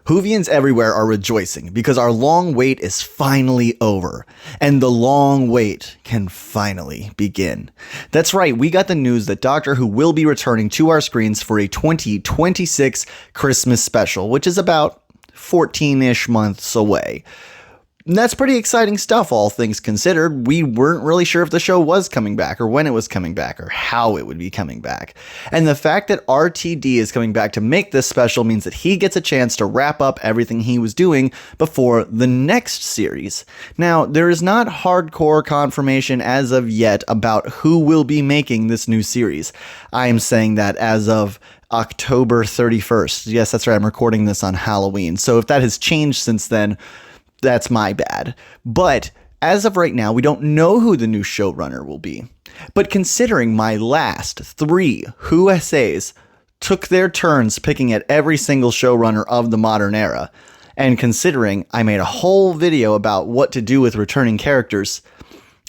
Whovians everywhere are rejoicing because our long wait is finally over, and the long wait can finally begin. That's right, we got the news that Doctor Who will be returning to our screens for a 2026 Christmas special, which is about 14-ish months away. That's pretty exciting stuff, all things considered. We weren't really sure if the show was coming back, or when it was coming back, or how it would be coming back. And the fact that RTD is coming back to make this special means that he gets a chance to wrap up everything he was doing before the next series. Now, there is not hardcore confirmation as of yet about who will be making this new series. I am saying that as of October 31st. Yes, that's right, I'm recording this on Halloween. So if that has changed since then, that's my bad. But as of right now, we don't know who the new showrunner will be. But considering my last 3 Who essays took their turns picking at every single showrunner of the modern era, and considering I made a whole video about what to do with returning characters,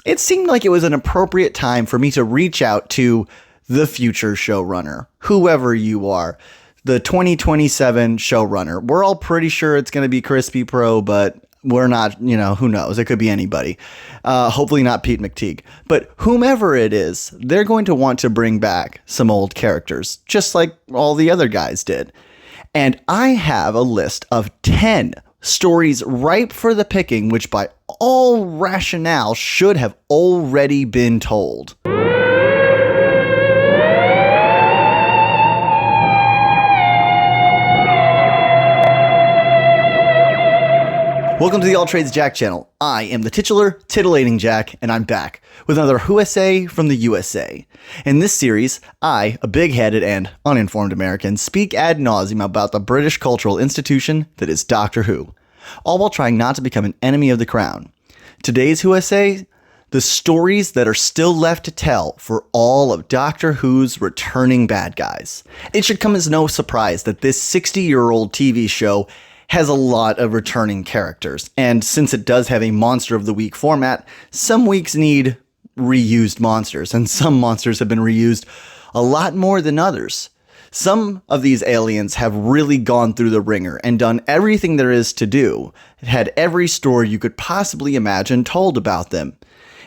it seemed like it was an appropriate time for me to reach out to the future showrunner, whoever you are. The 2027 showrunner. We're all pretty sure it's going to be Crispy Pro, but we're not, who knows? It could be anybody. Hopefully not Pete McTeague. But whomever it is, they're going to want to bring back some old characters, just like all the other guys did. And I have a list of 10 stories ripe for the picking, which by all rationale should have already been told. Welcome to the All Trades Jack channel. I am the titular, titillating Jack, and I'm back with another Who essay from the USA. In this series, I, a big-headed and uninformed American, speak ad nauseum about the British cultural institution that is Doctor Who, all while trying not to become an enemy of the crown. Today's Who essay, the stories that are still left to tell for all of Doctor Who's returning bad guys. It should come as no surprise that this 60-year-old TV show has a lot of returning characters, and since it does have a Monster of the Week format, some weeks need reused monsters, and some monsters have been reused a lot more than others. Some of these aliens have really gone through the ringer and done everything there is to do. It had every story you could possibly imagine told about them,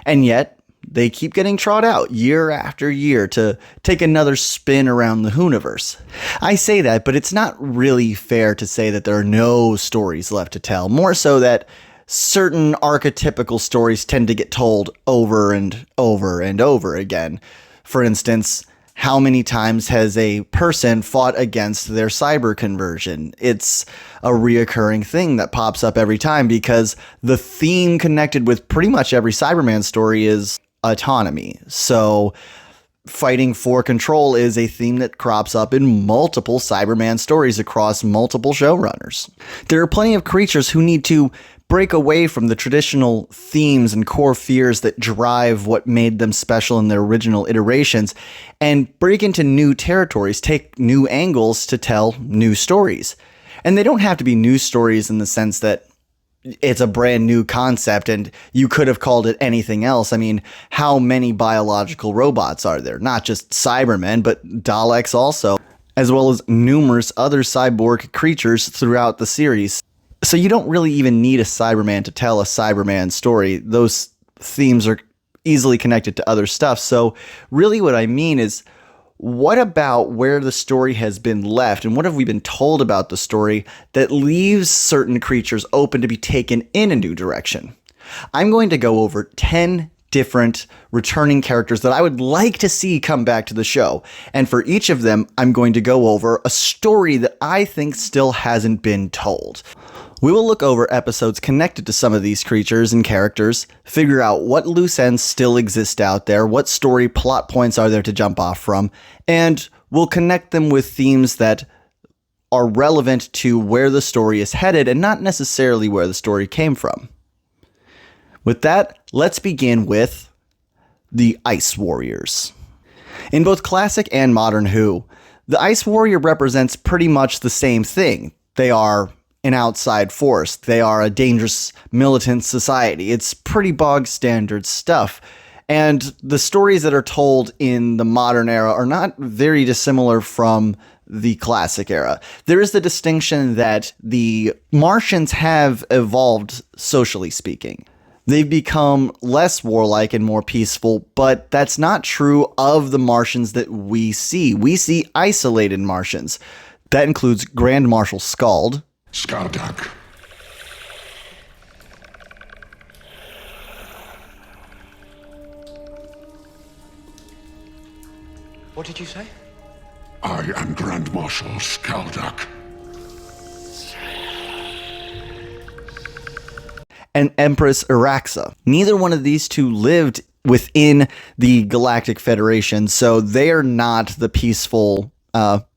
and yet they keep getting trot out year after year to take another spin around the Whoniverse. I say that, but it's not really fair to say that there are no stories left to tell. More so that certain archetypical stories tend to get told over and over and over again. For instance, how many times has a person fought against their cyber conversion? It's a reoccurring thing that pops up every time because the theme connected with pretty much every Cyberman story is autonomy. So fighting for control is a theme that crops up in multiple Cyberman stories across multiple showrunners. There are plenty of creatures who need to break away from the traditional themes and core fears that drive what made them special in their original iterations and break into new territories, take new angles to tell new stories. And they don't have to be new stories in the sense that it's a brand new concept and you could have called it anything else. I mean, how many biological robots are there? Not just Cybermen, but Daleks also, as well as numerous other cyborg creatures throughout the series. So you don't really even need a Cyberman to tell a Cyberman story. Those themes are easily connected to other stuff. So really what I mean is, what about where the story has been left, and what have we been told about the story that leaves certain creatures open to be taken in a new direction? I'm going to go over 10 different returning characters that I would like to see come back to the show, and for each of them, I'm going to go over a story that I think still hasn't been told. We will look over episodes connected to some of these creatures and characters, figure out what loose ends still exist out there, what story plot points are there to jump off from, and we'll connect them with themes that are relevant to where the story is headed and not necessarily where the story came from. With that, let's begin with the Ice Warriors. In both classic and modern Who, the Ice Warrior represents pretty much the same thing. They are an outside force. They are a dangerous militant society. It's pretty bog standard stuff. And the stories that are told in the modern era are not very dissimilar from the classic era. There is the distinction that the Martians have evolved socially speaking. They've become less warlike and more peaceful, but that's not true of the Martians that we see. We see isolated Martians. That includes Grand Marshal Skald. Skaldak. What did you say? I am Grand Marshal Skaldak. And Empress Araxa. Neither one of these two lived within the Galactic Federation, so they are not the peaceful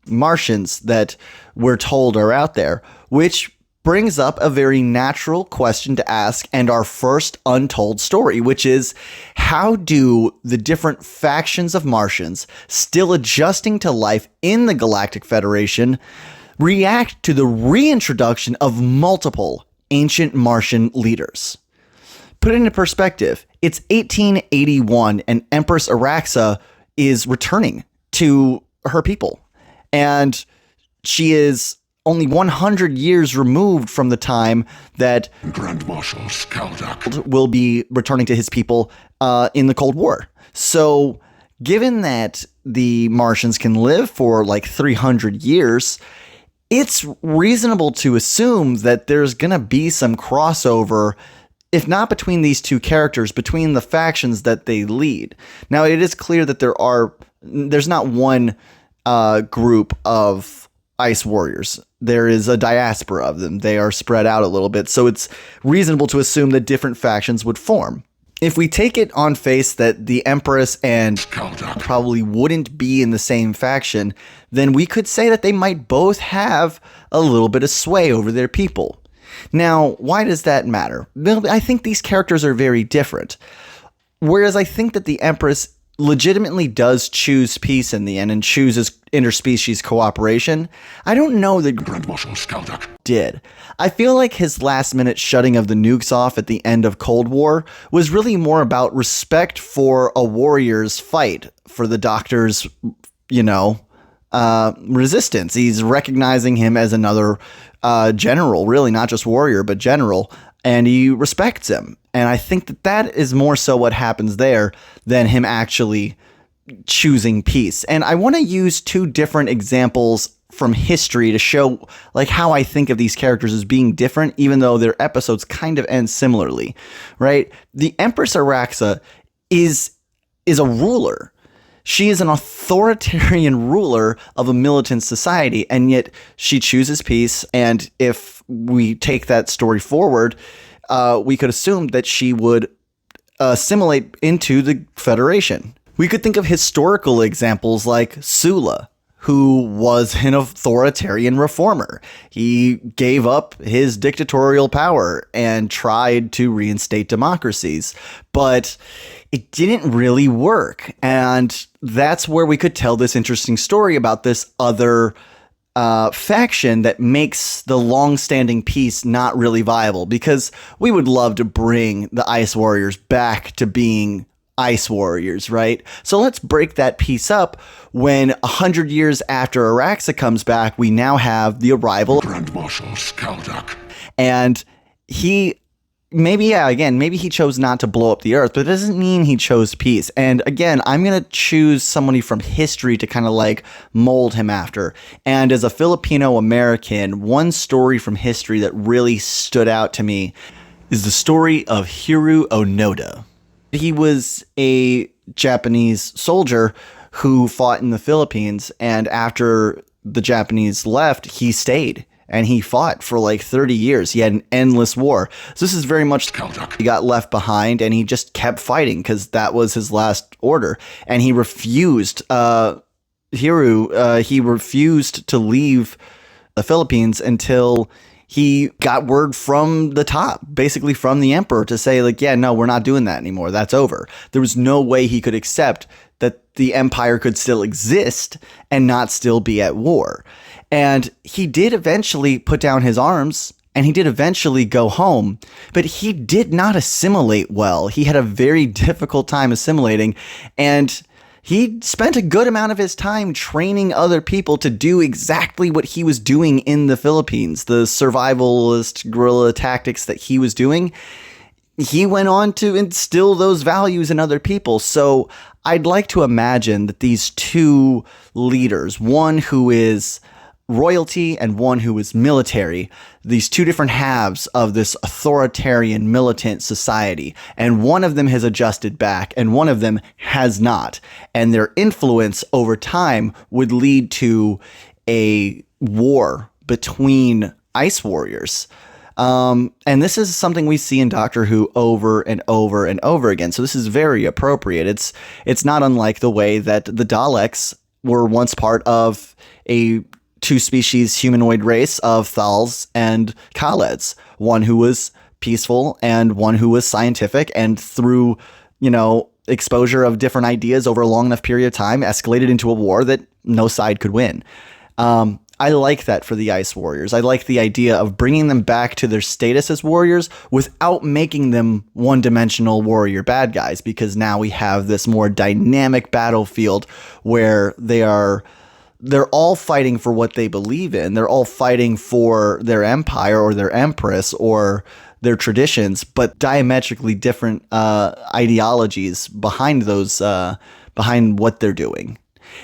Martians that we're told are out there, which brings up a very natural question to ask and our first untold story, which is, how do the different factions of Martians still adjusting to life in the Galactic Federation react to the reintroduction of multiple ancient Martian leaders? Put it into perspective, it's 1881 and Empress Araxa is returning to her people. And she is only 100 years removed from the time that Grand Marshal Skaldak will be returning to his people in the Cold War. So given that the Martians can live for like 300 years, it's reasonable to assume that there's going to be some crossover, if not between these two characters, between the factions that they lead. Now, it is clear that there's not one group of ice warriors. There is a diaspora of them. They are spread out a little bit, so it's reasonable to assume that different factions would form. If we take it on face that the Empress and Skaldak probably wouldn't be in the same faction, then we could say that they might both have a little bit of sway over their people. Now, why does that matter? Well, I think these characters are very different. Whereas I think that the Empress legitimately does choose peace in the end and chooses interspecies cooperation, I don't know that Grand Marshal Skaldak did. I feel like his last-minute shutting of the nukes off at the end of Cold War was really more about respect for a warrior's fight for the Doctor's, resistance. He's recognizing him as another general, really not just warrior, but general, and he respects him. And I think that that is more so what happens there than him actually choosing peace. And I want to use two different examples from history to show like how I think of these characters as being different, even though their episodes kind of end similarly, right? The Empress Araxa is a ruler. She is an authoritarian ruler of a militant society, and yet she chooses peace. And if we take that story forward, we could assume that she would assimilate into the Federation. We could think of historical examples like Sula, who was an authoritarian reformer. He gave up his dictatorial power and tried to reinstate democracies, but it didn't really work. And that's where we could tell this interesting story about this other faction that makes the long-standing peace not really viable, because we would love to bring the Ice Warriors back to being Ice Warriors, right? So let's break that piece up. When 100 years after Araxa comes back, we now have the arrival Grand Marshal Skaldak. and he maybe he chose not to blow up the Earth, but it doesn't mean he chose peace. And again, I'm going to choose somebody from history to kind of like mold him after. And as a Filipino American, one story from history that really stood out to me is the story of Hiroo Onoda. He was a Japanese soldier who fought in the Philippines, and after the Japanese left, he stayed. And he fought for like 30 years. He had an endless war. So this is very much Skaldak. he got left behind, and he just kept fighting because that was his last order. And he refused, he refused to leave the Philippines until he got word from the top, basically from the emperor, to say like, yeah, no, we're not doing that anymore. That's over. There was no way he could accept that the empire could still exist and not still be at war. And he did eventually put down his arms, and he did eventually go home, but he did not assimilate well. He had a very difficult time assimilating, and he spent a good amount of his time training other people to do exactly what he was doing in the Philippines. The survivalist guerrilla tactics that he was doing, he went on to instill those values in other people. So I'd like to imagine that these two leaders, one who is royalty and one who is military, these two different halves of this authoritarian militant society, and one of them has adjusted back and one of them has not, and their influence over time would lead to a war between ice warriors. And this is something we see in Doctor Who over and over and over again, so this is very appropriate. It's not unlike the way that the Daleks were once part of a two-species humanoid race of Thals and Khaleds, one who was peaceful and one who was scientific, and through, exposure of different ideas over a long enough period of time, escalated into a war that no side could win. I like that for the Ice Warriors. I like the idea of bringing them back to their status as warriors without making them one-dimensional warrior bad guys, because now we have this more dynamic battlefield where they're all fighting for what they believe in. They're all fighting for their empire or their empress or their traditions, but diametrically different ideologies behind those, behind what they're doing.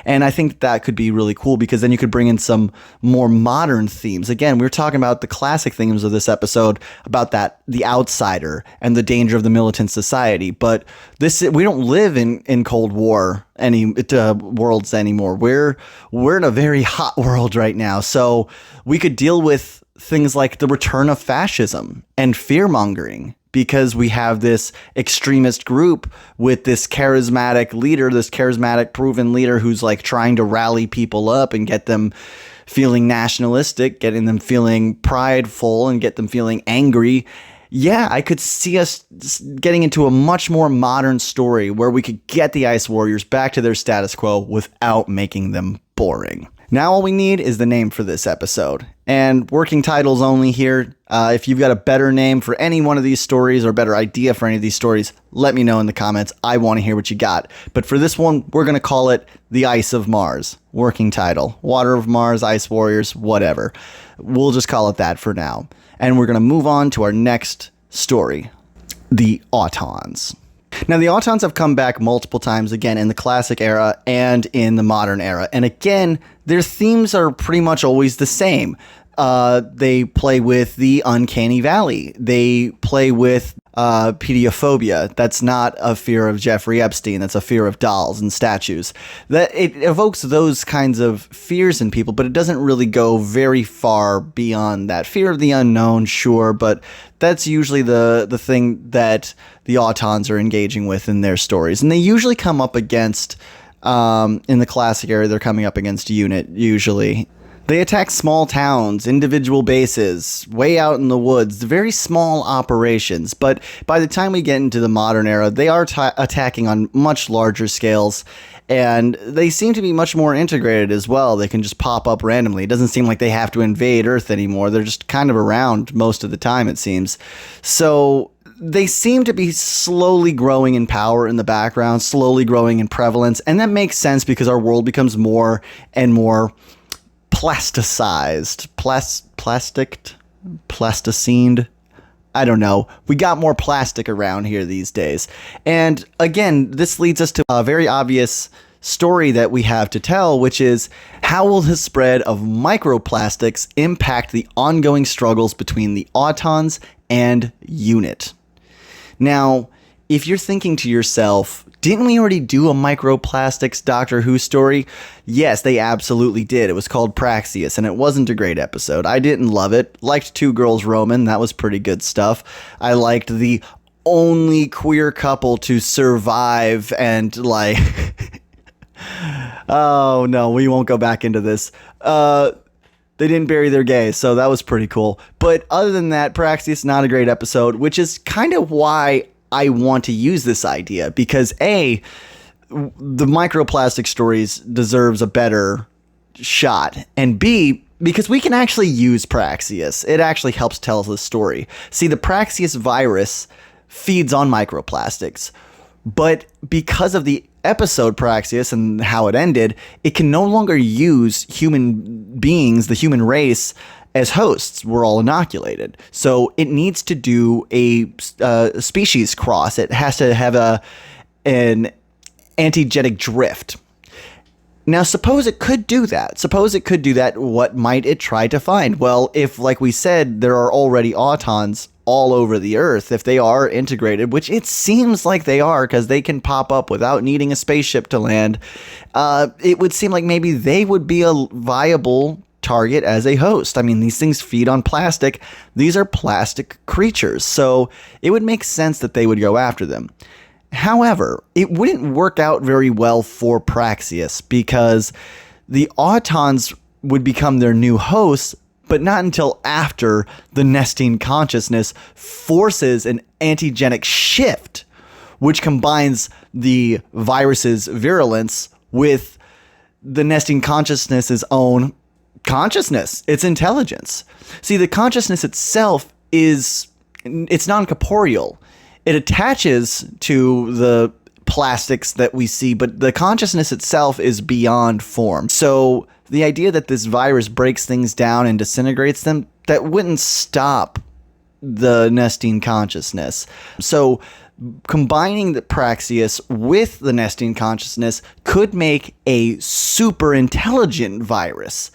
And I think that could be really cool, because then you could bring in some more modern themes. Again, we were talking about the classic themes of this episode, about the outsider and the danger of the militant society. But we don't live in Cold War worlds anymore. We're in a very hot world right now. So we could deal with things like the return of fascism and fear-mongering, because we have this extremist group with this charismatic leader, this charismatic proven leader who's like trying to rally people up and get them feeling nationalistic, getting them feeling prideful and get them feeling angry. Yeah, I could see us getting into a much more modern story where we could get the Ice Warriors back to their status quo without making them boring. Now all we need is the name for this episode, and working titles only here. If you've got a better name for any one of these stories or a better idea for any of these stories, let me know in the comments. I want to hear what you got. But for this one, we're going to call it The Ice of Mars. Working title. Water of Mars, Ice Warriors, whatever. We'll just call it that for now. And we're going to move on to our next story. The Autons. Now, the Autons have come back multiple times, again, in the classic era and in the modern era. And again, their themes are pretty much always the same. They play with the uncanny valley. They play with pediophobia. That's not a fear of Jeffrey Epstein. That's a fear of dolls and statues. That it evokes those kinds of fears in people, but it doesn't really go very far beyond that. Fear of the unknown, sure, but that's usually the thing that the Autons are engaging with in their stories. And they usually come up against, in the classic era, they're coming up against UNIT, usually. They attack small towns, individual bases, way out in the woods, very small operations. But by the time we get into the modern era, they are attacking on much larger scales, and they seem to be much more integrated as well. They can just pop up randomly. It doesn't seem like they have to invade Earth anymore. They're just kind of around most of the time, it seems. So they seem to be slowly growing in power in the background, slowly growing in prevalence, and that makes sense because our world becomes more and more plasticized, plasticined. I don't know. We got more plastic around here these days. And again, this leads us to a very obvious story that we have to tell, which is, how will the spread of microplastics impact the ongoing struggles between the Autons and UNIT? Now, if you're thinking to yourself, didn't we already do a microplastics Doctor Who story? Yes, they absolutely did. It was called Praxeus, and it wasn't a great episode. I didn't love it. Liked Two Girls Roman. That was pretty good stuff. I liked the only queer couple to survive and, like... oh, no, we won't go back into this. They didn't bury their gays, so that was pretty cool. But other than that, Praxeus, not a great episode, which is kind of why I want to use this idea, because A, the microplastic stories deserves a better shot, and B, because we can actually use Praxeus. It actually helps tell the story. See, the Praxeus virus feeds on microplastics, but because of the episode, Praxeus, and how it ended, it can no longer use human beings, the human race, as hosts. We're all inoculated. So it needs to do a species cross. It has to have an antigenic drift. Now, suppose it could do that. What might it try to find? Well, if, like we said, there are already Autons all over the Earth, if they are integrated, which it seems like they are because they can pop up without needing a spaceship to land, it would seem like maybe they would be a viable target as a host. I mean, these things feed on plastic. These are plastic creatures, so it would make sense that they would go after them. However, it wouldn't work out very well for Praxeus because the Autons would become their new hosts, but not until after the nesting consciousness forces an antigenic shift, which combines the virus's virulence with the nesting consciousness's own consciousness, its intelligence. See, the consciousness itself it's non-corporeal. It attaches to the plastics that we see, but the consciousness itself is beyond form. So the idea that this virus breaks things down and disintegrates them, that wouldn't stop the nesting consciousness. So combining the Praxeus with the nesting consciousness could make a super intelligent virus.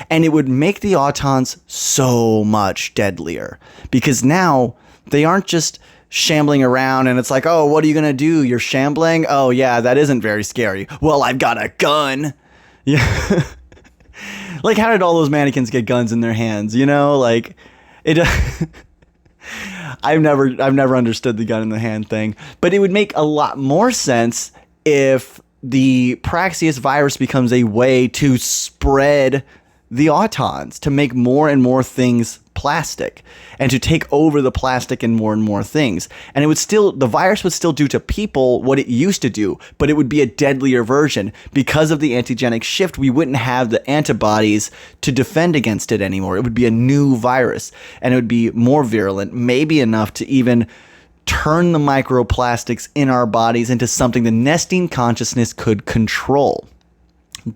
And it would make the Autons so much deadlier. Because now they aren't just shambling around and it's like, oh, what are you gonna do? You're shambling? Oh yeah, that isn't very scary. Well, I've got a gun. Yeah. Like, how did all those mannequins get guns in their hands? You know, like it. I've never understood the gun in the hand thing, but it would make a lot more sense if the Praxeus virus becomes a way to spread the Autons, to make more and more things plastic and to take over the plastic and more things. And the virus would still do to people what it used to do, but it would be a deadlier version. Because of the antigenic shift, we wouldn't have the antibodies to defend against it anymore. It would be a new virus and it would be more virulent, maybe enough to even turn the microplastics in our bodies into something the nesting consciousness could control.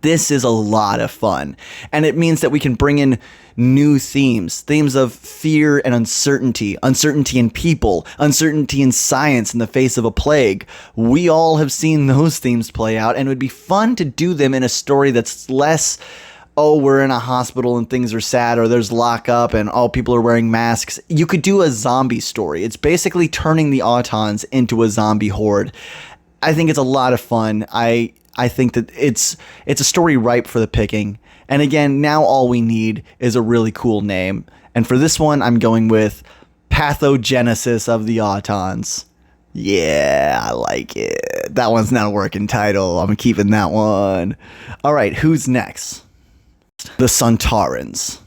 This is a lot of fun, and it means that we can bring in new themes of fear and uncertainty in people, uncertainty in science in the face of a plague. We all have seen those themes play out, and it would be fun to do them in a story that's less, oh, we're in a hospital and things are sad, or there's lockup and all people are wearing masks. You could do a zombie story. It's basically turning the Autons into a zombie horde. I think it's a lot of fun. I think that it's a story ripe for the picking. And again, now all we need is a really cool name. And for this one, I'm going with Pathogenesis of the Autons. Yeah, I like it. That one's not a working title. I'm keeping that one. All right, who's next? The Sontarans.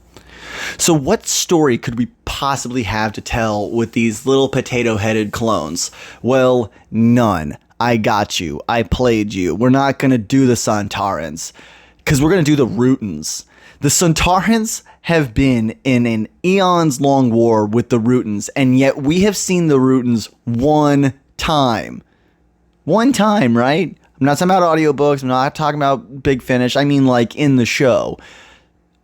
So what story could we possibly have to tell with these little potato-headed clones? Well, none. I got you. I played you. We're not going to do the Sontarans because we're going to do the Rootans. The Sontarans have been in an eons long war with the Rootans, and yet we have seen the Rootans one time. One time, right? I'm not talking about audiobooks. I'm not talking about Big Finish. I mean, like, in the show.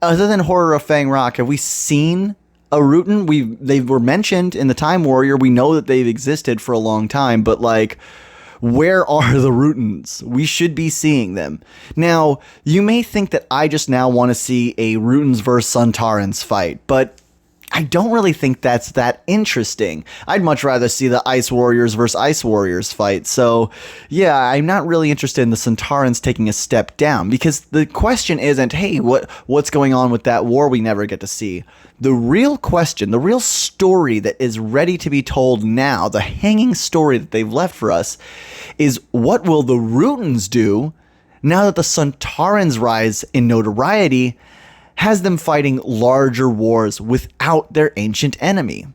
Other than Horror of Fang Rock, have we seen a Rootan? They were mentioned in the Time Warrior. We know that they've existed for a long time, but, like, where are the Rootans? We should be seeing them. Now, you may think that I just now want to see a Rootans vs. Sontarans fight, but I don't really think that's that interesting. I'd much rather see the Ice Warriors versus Ice Warriors fight. So, yeah, I'm not really interested in the Sontarans taking a step down, because the question isn't, hey, what's going on with that war we never get to see? The real question, the real story that is ready to be told now, the hanging story that they've left for us, is what will the Rootans do now that the Sontarans' rise in notoriety has them fighting larger wars without their ancient enemy?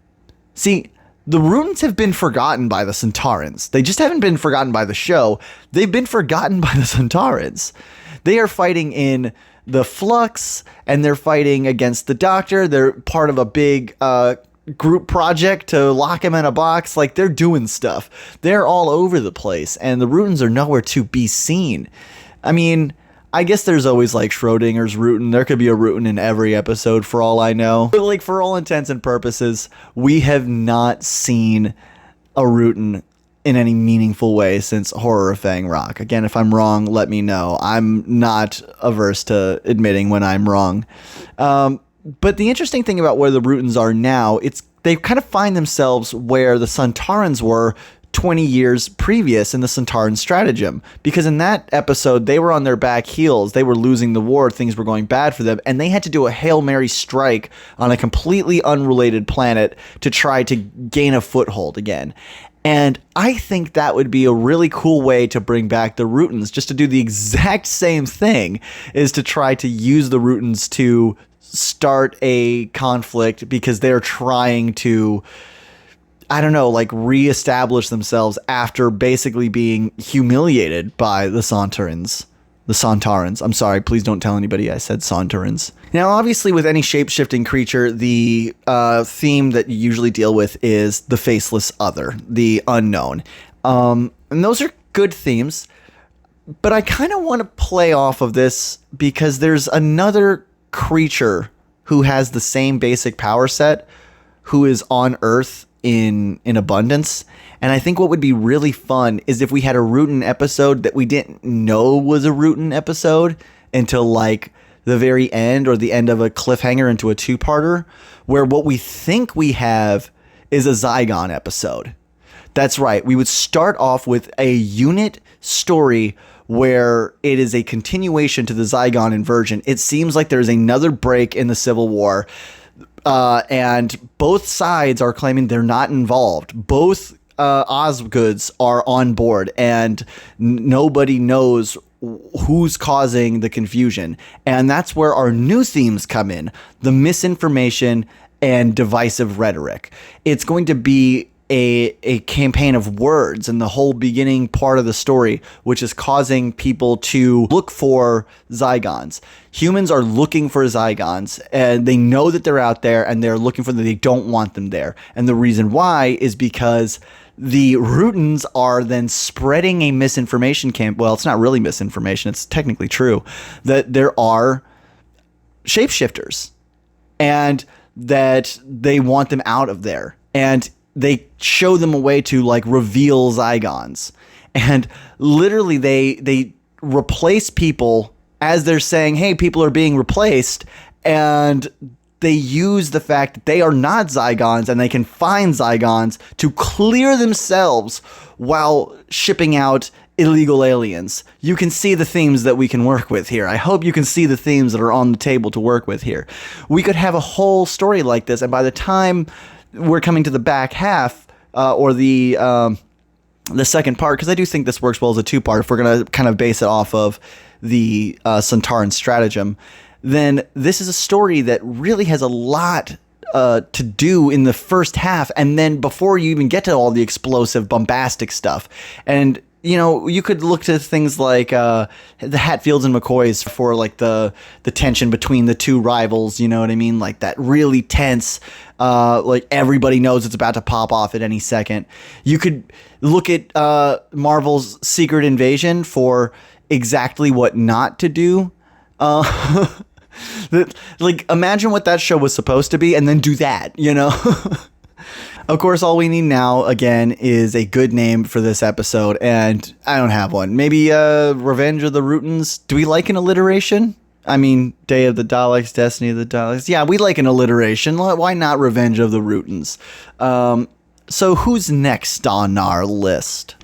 See, the Rootans have been forgotten by the Sontarans. They just haven't been forgotten by the show. They've been forgotten by the Sontarans. They are fighting in the Flux, and they're fighting against the Doctor. They're part of a big group project to lock him in a box. Like, they're doing stuff. They're all over the place, and the Rootens are nowhere to be seen. I mean, I guess there's always like Schrodinger's Rooten. There could be a Rooten in every episode for all I know. But like, for all intents and purposes, we have not seen a Rooten in any meaningful way since Horror of Fang Rock. Again, if I'm wrong, let me know. I'm not averse to admitting when I'm wrong. But the interesting thing about where the Rootens are now, they kind of find themselves where the Sontarans were 20 years previous in the Sontaran stratagem, because in that episode they were on their back heels, they were losing the war, things were going bad for them, and they had to do a Hail Mary strike on a completely unrelated planet to try to gain a foothold again. And I think that would be a really cool way to bring back the Rootens, just to do the exact same thing, is to try to use the Rootens to start a conflict because they're trying to, I don't know, like reestablish themselves after basically being humiliated by the Sontarans. The Sontarans. I'm sorry, please don't tell anybody I said Sontarans. Now, obviously, with any shape-shifting creature, the theme that you usually deal with is the faceless other, the unknown. And those are good themes, but I kind of want to play off of this because there's another creature who has the same basic power set who is on Earth in abundance. And I think what would be really fun is if we had a Rooten episode that we didn't know was a Rooten episode until like the very end, or the end of a cliffhanger into a two-parter, where what we think we have is a Zygon episode. That's right. We would start off with a unit story where it is a continuation to the Zygon inversion. It seems like there's another break in the Civil War, and both sides are claiming they're not involved. Both Osgoods are on board, and nobody knows who's causing the confusion. And that's where our new themes come in: the misinformation and divisive rhetoric. It's going to be a campaign of words in the whole beginning part of the story, which is causing people to look for Zygons. Humans are looking for Zygons, and they know that they're out there, and they're looking for them. They don't want them there. And the reason why is because the Rootens are then spreading a misinformation camp. Well, it's not really misinformation. It's technically true that there are shapeshifters and that they want them out of there. And they show them a way to like reveal Zygons, and literally they replace people as they're saying, hey, people are being replaced, and they use the fact that they are not Zygons and they can find Zygons to clear themselves while shipping out illegal aliens. You can see the themes that we can work with here. I hope you can see the themes that are on the table to work with here. We could have a whole story like this, and by the time we're coming to the back half, or the second part, because I do think this works well as a two-part, if we're going to kind of base it off of the Sontaran stratagem, then this is a story that really has a lot to do in the first half, and then before you even get to all the explosive, bombastic stuff. And you know, you could look to things like the Hatfields and McCoys for like the tension between the two rivals, you know what I mean? Like that really tense, like everybody knows it's about to pop off at any second. You could look at Marvel's Secret Invasion for exactly what not to do. Like, imagine what that show was supposed to be and then do that, you know? Of course, all we need now, again, is a good name for this episode, and I don't have one. Maybe Revenge of the Rootens? Do we like an alliteration? I mean, Day of the Daleks, Destiny of the Daleks. Yeah, we like an alliteration. Why not Revenge of the Rootens? So who's next on our list?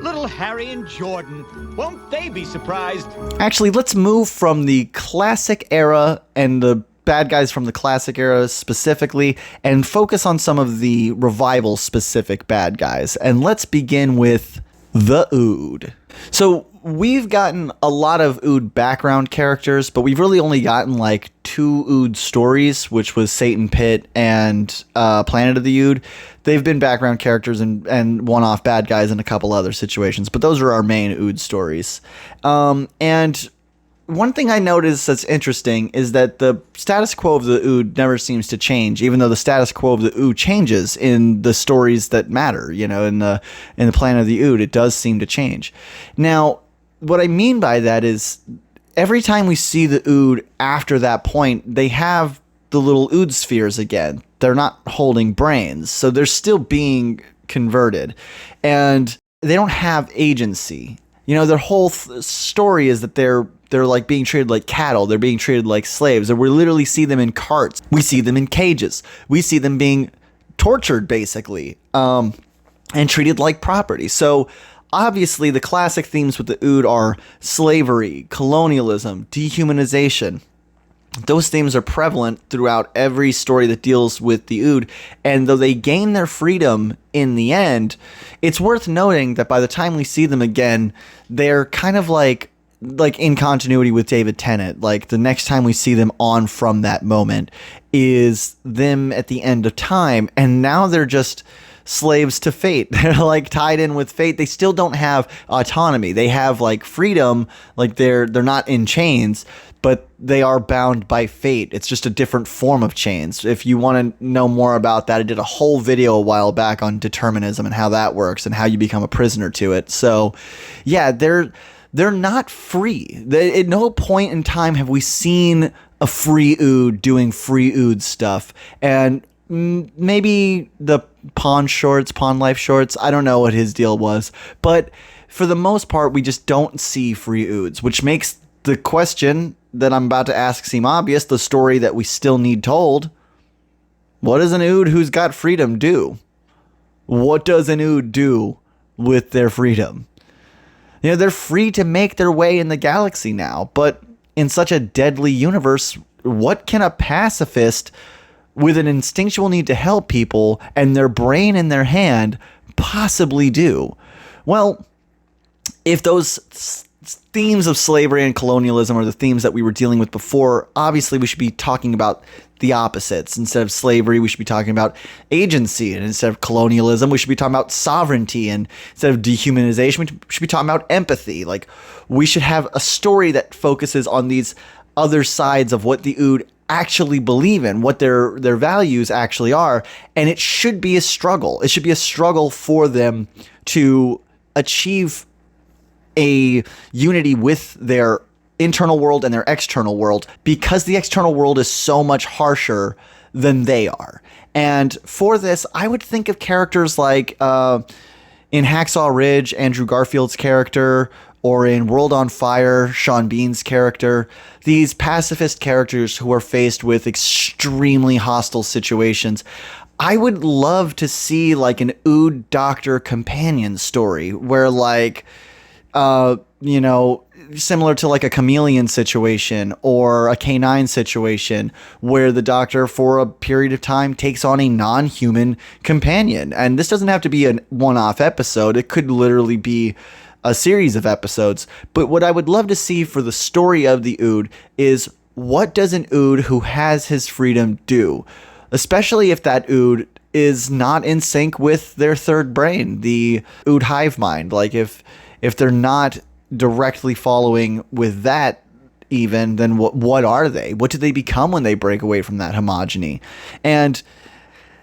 Little Harry and Jordan. Won't they be surprised? Actually, let's move from the classic era and the bad guys from the classic era specifically, and focus on some of the revival specific bad guys. And let's begin with the Ood. So we've gotten a lot of Ood background characters, but we've really only gotten like 2 Ood stories, which was Satan Pit and Planet of the Ood. They've been background characters and one-off bad guys in a couple other situations, but those are our main Ood stories. And one thing I noticed that's interesting is that the status quo of the Ood never seems to change, even though the status quo of the Ood changes in the stories that matter. You know, in the Planet of the Ood, it does seem to change. Now, what I mean by that is every time we see the Ood after that point, they have the little Ood spheres again. They're not holding brains, so they're still being converted, and they don't have agency. You know, their whole story is that they're like being treated like cattle. They're being treated like slaves. And we literally see them in carts. We see them in cages. We see them being tortured, basically, and treated like property. So obviously the classic themes with the Ood are slavery, colonialism, dehumanization. Those themes are prevalent throughout every story that deals with the Ood, and though they gain their freedom in the end, it's worth noting that by the time we see them again, they're kind of like in continuity with David Tennant. Like, the next time we see them on from that moment is them at the end of time, and now they're just slaves to fate. They're like tied in with fate. They still don't have autonomy. They have like freedom, like they're not in chains, but they are bound by fate. It's just a different form of chains. If you want to know more about that, I did a whole video a while back on determinism and how that works and how you become a prisoner to it. So yeah, they're not free. At no point in time have we seen a free Ood doing free Ood stuff. And maybe the Pawn Life shorts, I don't know what his deal was, but for the most part, we just don't see free Oods, which makes the question that I'm about to ask seem obvious, the story that we still need told. What does an Ood who's got freedom do? What does an Ood do with their freedom? You know, they're free to make their way in the galaxy now, but in such a deadly universe, what can a pacifist with an instinctual need to help people and their brain in their hand possibly do? Well, if those themes of slavery and colonialism are the themes that we were dealing with before, obviously we should be talking about the opposites. Instead of slavery, we should be talking about agency, and instead of colonialism, we should be talking about sovereignty, and instead of dehumanization, we should be talking about empathy. Like, we should have a story that focuses on these other sides of what the Ood actually believe in, what their values actually are, and it should be a struggle. It should be a struggle for them to achieve a unity with their internal world and their external world, because the external world is so much harsher than they are. And for this, I would think of characters like in Hacksaw Ridge, Andrew Garfield's character, or in World on Fire, Sean Bean's character, these pacifist characters who are faced with extremely hostile situations. I would love to see like an Ood Doctor companion story where, like, you know, similar to like a Chameleon situation or a K9 situation, where the Doctor for a period of time takes on a non-human companion. And this doesn't have to be a one-off episode. It could literally be a series of episodes. But what I would love to see for the story of the Ood is, what does an Ood who has his freedom do? Especially if that Ood is not in sync with their third brain, the Ood hive mind. Like, if they're not directly following with that, even, then what are they? What do they become when they break away from that homogeny? And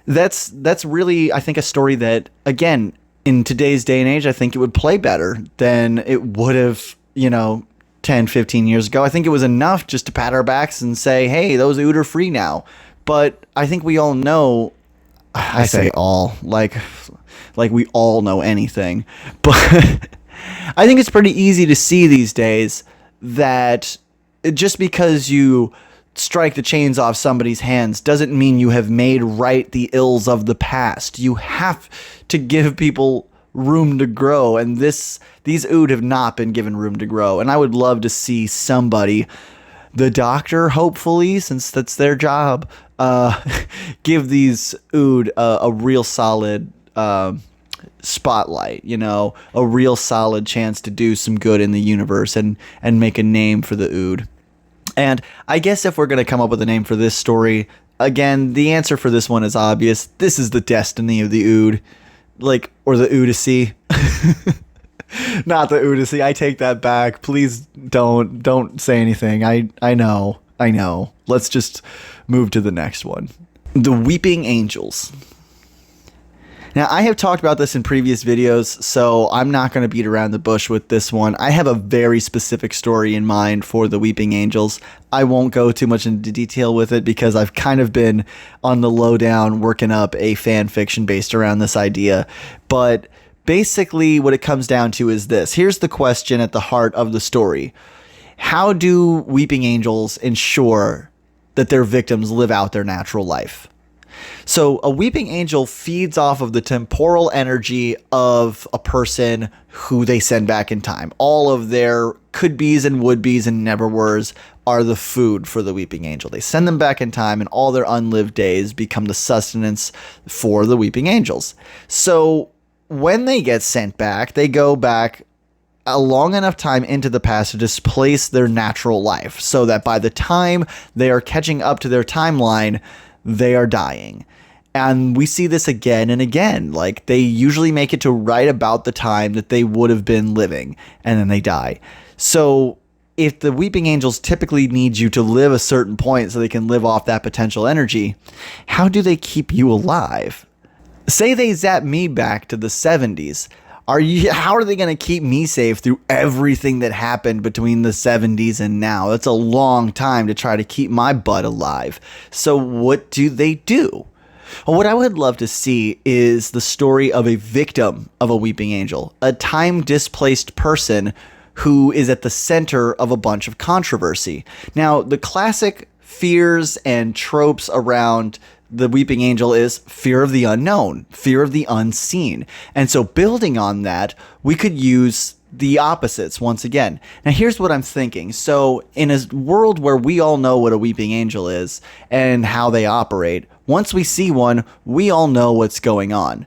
that's really, I think, a story that, again, in today's day and age, I think it would play better than it would have, 10, 15 years ago. I think it was enough just to pat our backs and say, hey, those Ood are free now. But I think we all know, I say all, like we all know anything. But I think it's pretty easy to see these days that just because you strike the chains off somebody's hands doesn't mean you have made right the ills of the past. You have to give people room to grow, and these Ood have not been given room to grow. And I would love to see somebody, the Doctor, hopefully, since that's their job, give these Ood a real solid spotlight, a real solid chance to do some good in the universe and make a name for the Ood. And I guess if we're going to come up with a name for this story, again, the answer for this one is obvious. This is the destiny of the Ood, or the Oodacy. Not the Odyssey. I take that back. Please don't say anything. I know. Let's just move to the next one. The Weeping Angels. Now, I have talked about this in previous videos, so I'm not going to beat around the bush with this one. I have a very specific story in mind for the Weeping Angels. I won't go too much into detail with it because I've kind of been on the lowdown working up a fan fiction based around this idea. But basically what it comes down to is this. Here's the question at the heart of the story. How do Weeping Angels ensure that their victims live out their natural life? So a weeping angel feeds off of the temporal energy of a person who they send back in time. All of their could-be's and would-be's and never-were's are the food for the weeping angel. They send them back in time, and all their unlived days become the sustenance for the weeping angels. So when they get sent back, they go back a long enough time into the past to displace their natural life, so that by the time they are catching up to their timeline, they are dying. And we see this again and again. Like, they usually make it to right about the time that they would have been living, and then they die. So if the weeping angels typically need you to live a certain point so they can live off that potential energy, how do they keep you alive? Say they zap me back to the 70s. How are they going to keep me safe through everything that happened between the 70s and now? That's a long time to try to keep my butt alive. So what do they do? Well, what I would love to see is the story of a victim of a weeping angel, a time-displaced person who is at the center of a bunch of controversy. Now, the classic fears and tropes around the weeping angel is fear of the unknown, fear of the unseen. And so building on that, we could use the opposites once again. Now, here's what I'm thinking. So in a world where we all know what a weeping angel is and how they operate, once we see one, we all know what's going on.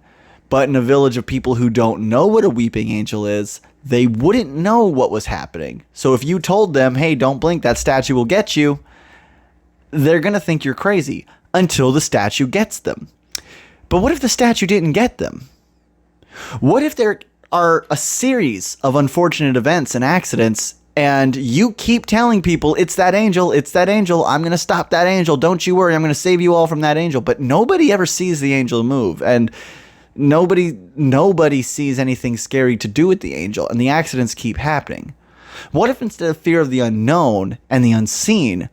But in a village of people who don't know what a weeping angel is, they wouldn't know what was happening. So if you told them, hey, don't blink, that statue will get you, they're going to think you're crazy until the statue gets them. But what if the statue didn't get them? What if there are a series of unfortunate events and accidents, and you keep telling people, it's that angel, I'm going to stop that angel, don't you worry, I'm going to save you all from that angel, but nobody ever sees the angel move, and nobody sees anything scary to do with the angel, and the accidents keep happening? What if instead of fear of the unknown and the unseen,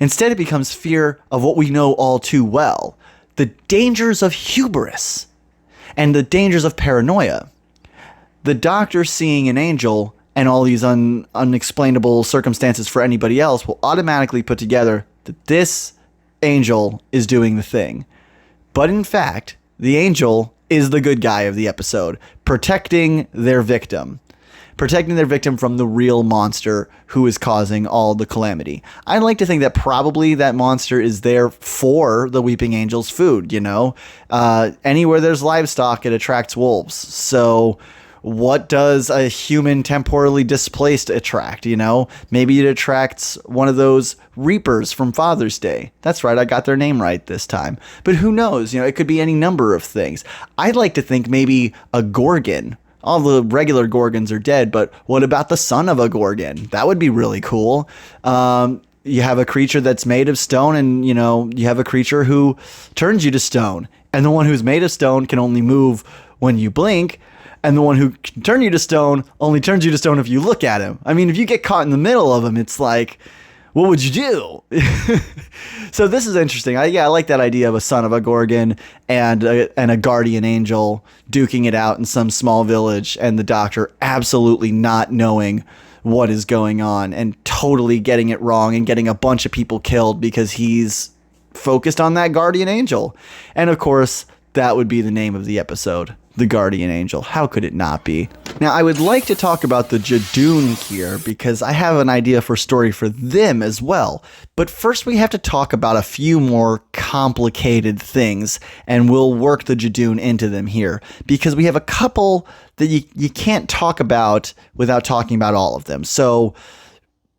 instead it becomes fear of what we know all too well, the dangers of hubris and the dangers of paranoia? The doctor seeing an angel and all these unexplainable circumstances for anybody else will automatically put together that this angel is doing the thing. But in fact, the angel is the good guy of the episode, protecting their victim from the real monster who is causing all the calamity. I'd like to think that probably that monster is there for the weeping angel's food, anywhere there's livestock, it attracts wolves. So what does a human temporally displaced attract? Maybe it attracts one of those reapers from Father's Day. That's right, I got their name right this time. But who knows? It could be any number of things. I'd like to think maybe a Gorgon. All the regular Gorgons are dead, but what about the son of a Gorgon? That would be really cool. You have a creature that's made of stone, and you have a creature who turns you to stone. And the one who's made of stone can only move when you blink. And the one who can turn you to stone only turns you to stone if you look at him. I mean, if you get caught in the middle of him, it's like, what would you do? So this is interesting. I like that idea of a son of a Gorgon and a guardian angel duking it out in some small village, and the doctor absolutely not knowing what is going on and totally getting it wrong and getting a bunch of people killed because he's focused on that guardian angel. And of course, that would be the name of the episode. The Guardian Angel. How could it not be? Now, I would like to talk about the Jadoon here because I have an idea for a story for them as well. But first, we have to talk about a few more complicated things, and we'll work the Jadoon into them here because we have a couple that you can't talk about without talking about all of them. So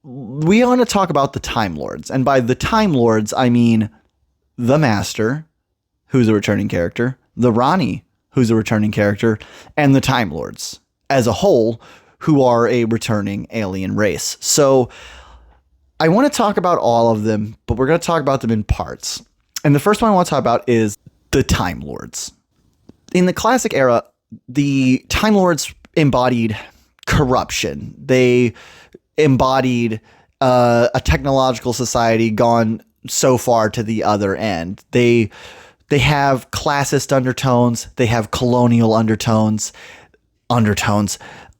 we want to talk about the Time Lords, and by the Time Lords, I mean the Master, who's a returning character, the Rani, who's a returning character, and the Time Lords. as a whole, who are a returning alien race. So I want to talk about all of them, but we're going to talk about them in parts. And the first one I want to talk about is the Time Lords. In the classic era, the Time Lords embodied corruption. They embodied a technological society gone so far to the other end. They have classist undertones. They have colonial undertones.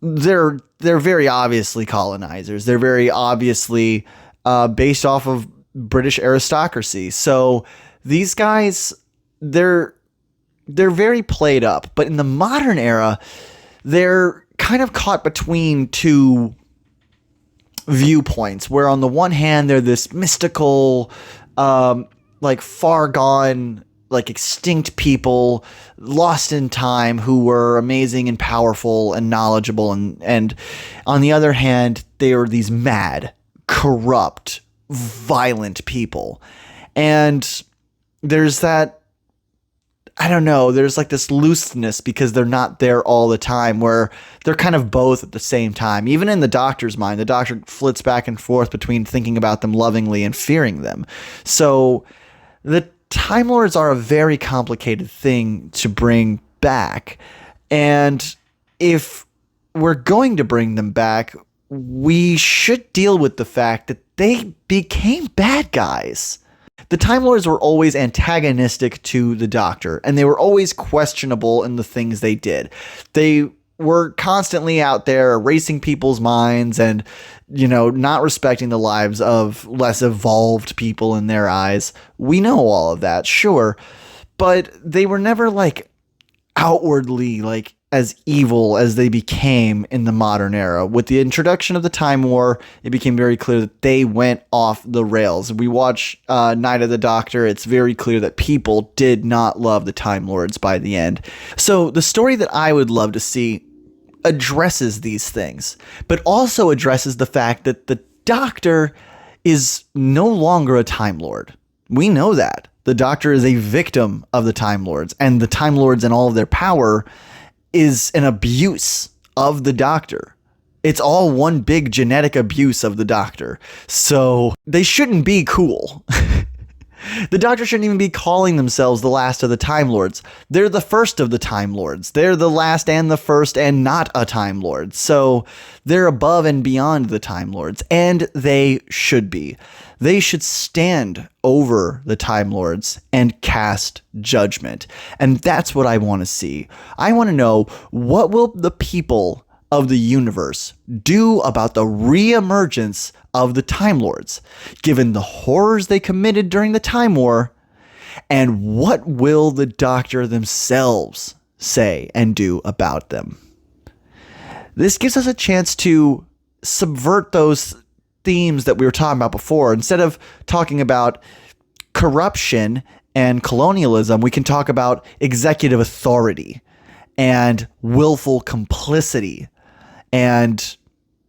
They're very obviously colonizers. They're very obviously based off of British aristocracy. So these guys, they're very played up. But in the modern era, they're kind of caught between two viewpoints, where on the one hand, they're this mystical, like far gone, like extinct people lost in time who were amazing and powerful and knowledgeable. And on the other hand, they are these mad, corrupt, violent people. And there's that, I don't know, there's like this looseness because they're not there all the time, where they're kind of both at the same time. Even in the Doctor's mind, the Doctor flits back and forth between thinking about them lovingly and fearing them. So the Time Lords are a very complicated thing to bring back. And if we're going to bring them back, we should deal with the fact that they became bad guys. The Time Lords were always antagonistic to the Doctor, and they were always questionable in the things they did. They were constantly out there erasing people's minds and, not respecting the lives of less evolved people in their eyes. We know all of that, sure, but they were never like outwardly like as evil as they became in the modern era. With the introduction of the Time War, it became very clear that they went off the rails. We watch Night of the Doctor, it's very clear that people did not love the Time Lords by the end. So the story that I would love to see addresses these things, but also addresses the fact that the Doctor is no longer a Time Lord. We know that. The Doctor is a victim of the Time Lords, and the Time Lords and all of their power is an abuse of the Doctor. It's all one big genetic abuse of the Doctor. So they shouldn't be cool. The Doctor shouldn't even be calling themselves the last of the Time Lords. They're the first of the Time Lords. They're the last and the first and not a Time Lord. So they're above and beyond the Time Lords. And they should be. They should stand over the Time Lords and cast judgment. And that's what I want to see. I want to know, what will the people of the universe do about the reemergence of the Time Lords, given the horrors they committed during the Time War? And what will the Doctor themselves say and do about them? This gives us a chance to subvert those themes that we were talking about before. Instead of talking about corruption and colonialism, we can talk about executive authority and willful complicity and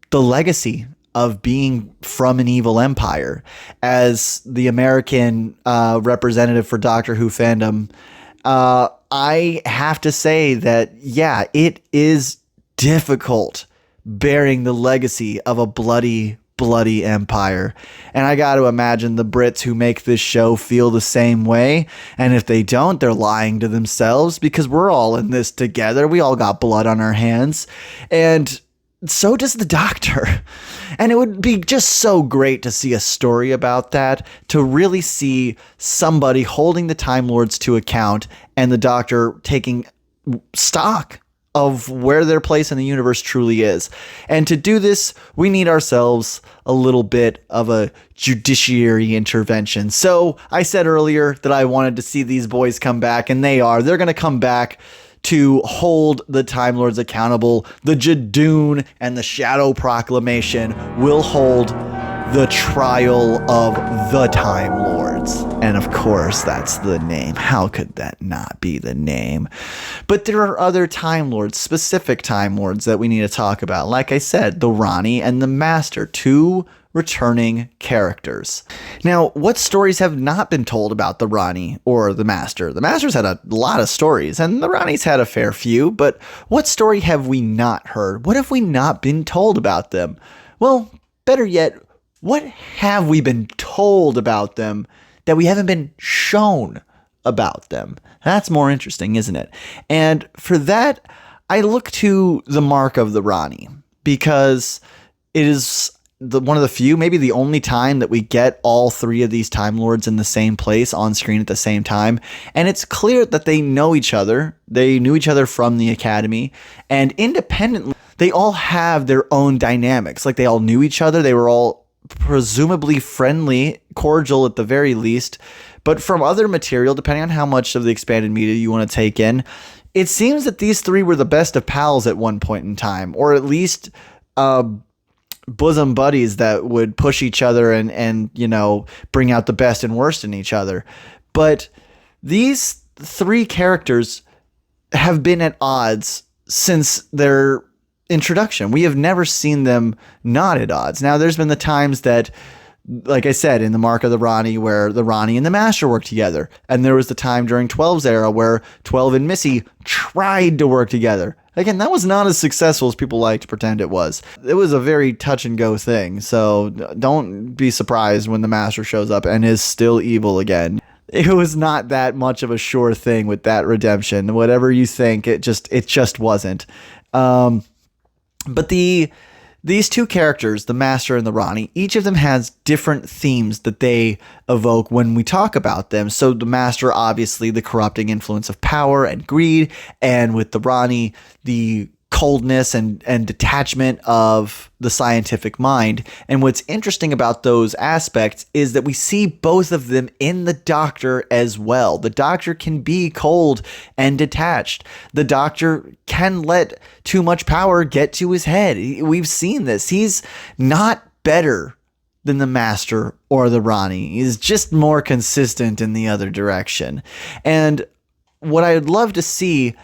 the legacy of being from an evil empire. As the American representative for Doctor Who fandom, I have to say that, yeah, it is difficult bearing the legacy of a bloody empire. And I got to imagine the Brits who make this show feel the same way. And if they don't, they're lying to themselves, because we're all in this together. We all got blood on our hands. And so does the Doctor. And it would be just so great to see a story about that, to really see somebody holding the Time Lords to account and the Doctor taking stock of where their place in the universe truly is. And to do this, we need ourselves a little bit of a judiciary intervention. So I said earlier that I wanted to see these boys come back, and they are. They're going to come back to hold the Time Lords accountable. The Jadoon and the Shadow Proclamation will hold the trial of the Time Lords. And of course, that's the name. How could that not be the name? But there are other Time Lords, specific Time Lords that we need to talk about. Like I said, the Rani and the Master, two returning characters. Now, what stories have not been told about the Rani or the Master? The Master's had a lot of stories, and the Rani's had a fair few, but what story have we not heard? What have we not been told about them? Well, better yet, what have we been told about them that we haven't been shown about them? That's more interesting, isn't it? And for that, I look to the mark of the Rani, because it is one of the few, maybe the only time that we get all three of these Time Lords in the same place on screen at the same time. And it's clear that they know each other. They knew each other from the Academy, and independently, they all have their own dynamics. Like, they all knew each other. They were all presumably friendly, cordial at the very least. But from other material, depending on how much of the expanded media you want to take in, it seems that these three were the best of pals at one point in time, or at least bosom buddies that would push each other and bring out the best and worst in each other. But these three characters have been at odds since their introduction. We have never seen them not at odds. Now, there's been the times that, like I said, in the Mark of the Rani, where the Rani and the Master worked together. And there was the time during 12's era where 12 and Missy tried to work together. Again, that was not as successful as people like to pretend it was. It was a very touch and go thing. So don't be surprised when the Master shows up and is still evil again. It was not that much of a sure thing with that redemption. Whatever you think, it just wasn't. But these two characters, the Master and the Rani, each of them has different themes that they evoke when we talk about them. So the Master, obviously, the corrupting influence of power and greed, and with the Rani, the coldness and detachment of the scientific mind. And what's interesting about those aspects is that we see both of them in the Doctor as well. The Doctor can be cold and detached. The Doctor can let too much power get to his head. We've seen this. He's not better than the Master or the Rani. He's just more consistent in the other direction. And what I'd love to see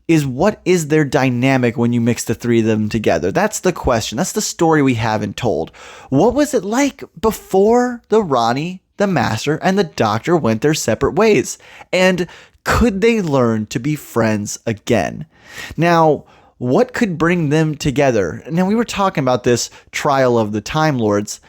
is, what is their dynamic when you mix the three of them together? That's the question. That's the story we haven't told. What was it like before the Rani, the Master, and the Doctor went their separate ways? And could they learn to be friends again? Now, what could bring them together? Now, we were talking about this trial of the Time Lords.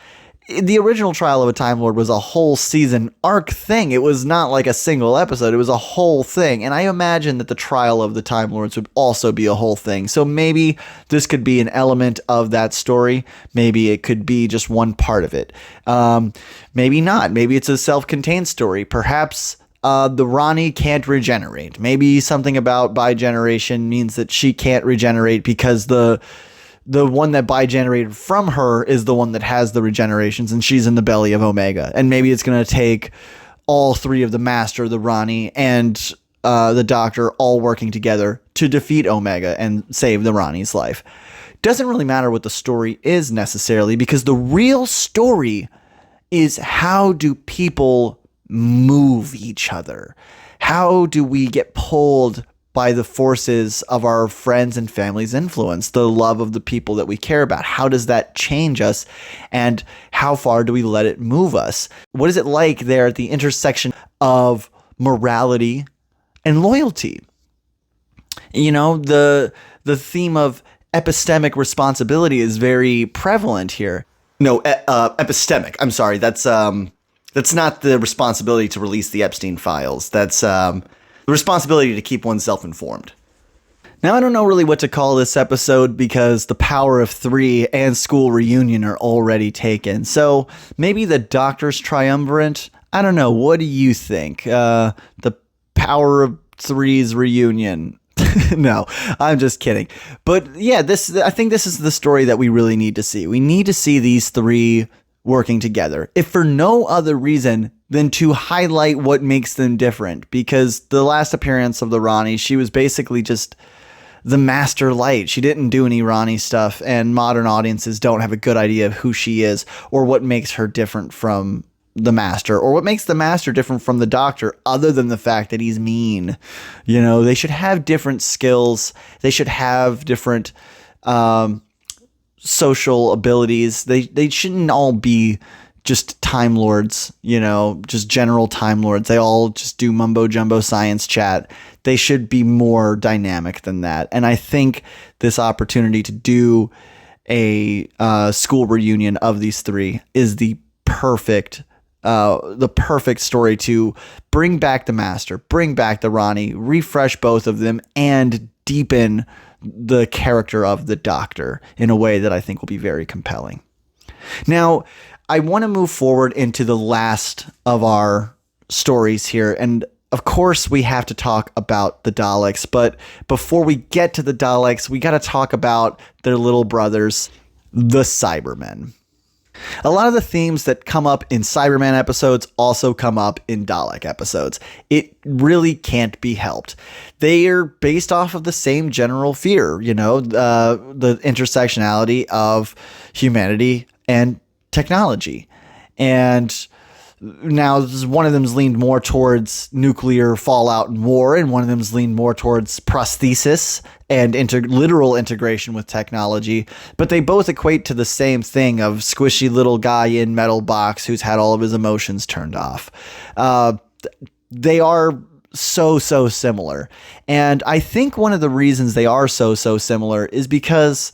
The original trial of a Time Lord was a whole season arc thing. It was not like a single episode. It was a whole thing. And I imagine that the trial of the Time Lords would also be a whole thing. So maybe this could be an element of that story. Maybe it could be just one part of it. Maybe not. Maybe it's a self-contained story. Perhaps the Rani can't regenerate. Maybe something about bi-generation means that she can't regenerate because the one that bi-generated from her is the one that has the regenerations, and she's in the belly of Omega. And maybe it's going to take all three of the Master, the Rani, and the Doctor all working together to defeat Omega and save the Rani's life. Doesn't really matter what the story is necessarily, because the real story is, how do people move each other? How do we get pulled by the forces of our friends and family's influence, the love of the people that we care about? How does that change us, and how far do we let it move us? What is it like there at the intersection of morality and loyalty? The theme of epistemic responsibility is very prevalent here. No, epistemic. I'm sorry. That's not the responsibility to release the Epstein files. That's the responsibility to keep oneself informed. Now, I don't know really what to call this episode, because the power of three and school reunion are already taken. So maybe the Doctor's triumvirate? I don't know. What do you think? The power of three's reunion. No, I'm just kidding. But yeah, I think this is the story that we really need to see. We need to see these three working together, if for no other reason than to highlight what makes them different. Because the last appearance of the Rani, she was basically just the Master Light. She didn't do any Rani stuff, and modern audiences don't have a good idea of who she is, or what makes her different from the Master, or what makes the Master different from the Doctor, other than the fact that he's mean. They should have different skills. They should have different social abilities. They shouldn't all be just Time Lords, just general Time Lords. They all just do mumbo jumbo science chat. They should be more dynamic than that. And I think this opportunity to do a school reunion of these three is the perfect story to bring back the Master, bring back the Rani, refresh both of them, and deepen the character of the Doctor in a way that I think will be very compelling. Now, I want to move forward into the last of our stories here, and of course we have to talk about the Daleks, but before we get to the Daleks, we got to talk about their little brothers, the Cybermen. A lot of the themes that come up in Cyberman episodes also come up in Dalek episodes. It really can't be helped. They are based off of the same general fear, the intersectionality of humanity and technology. And now one of them's leaned more towards nuclear fallout and war, and one of them's leaned more towards prosthesis and literal integration with technology. But they both equate to the same thing of squishy little guy in metal box who's had all of his emotions turned off. They are so similar. And I think one of the reasons they are so similar is because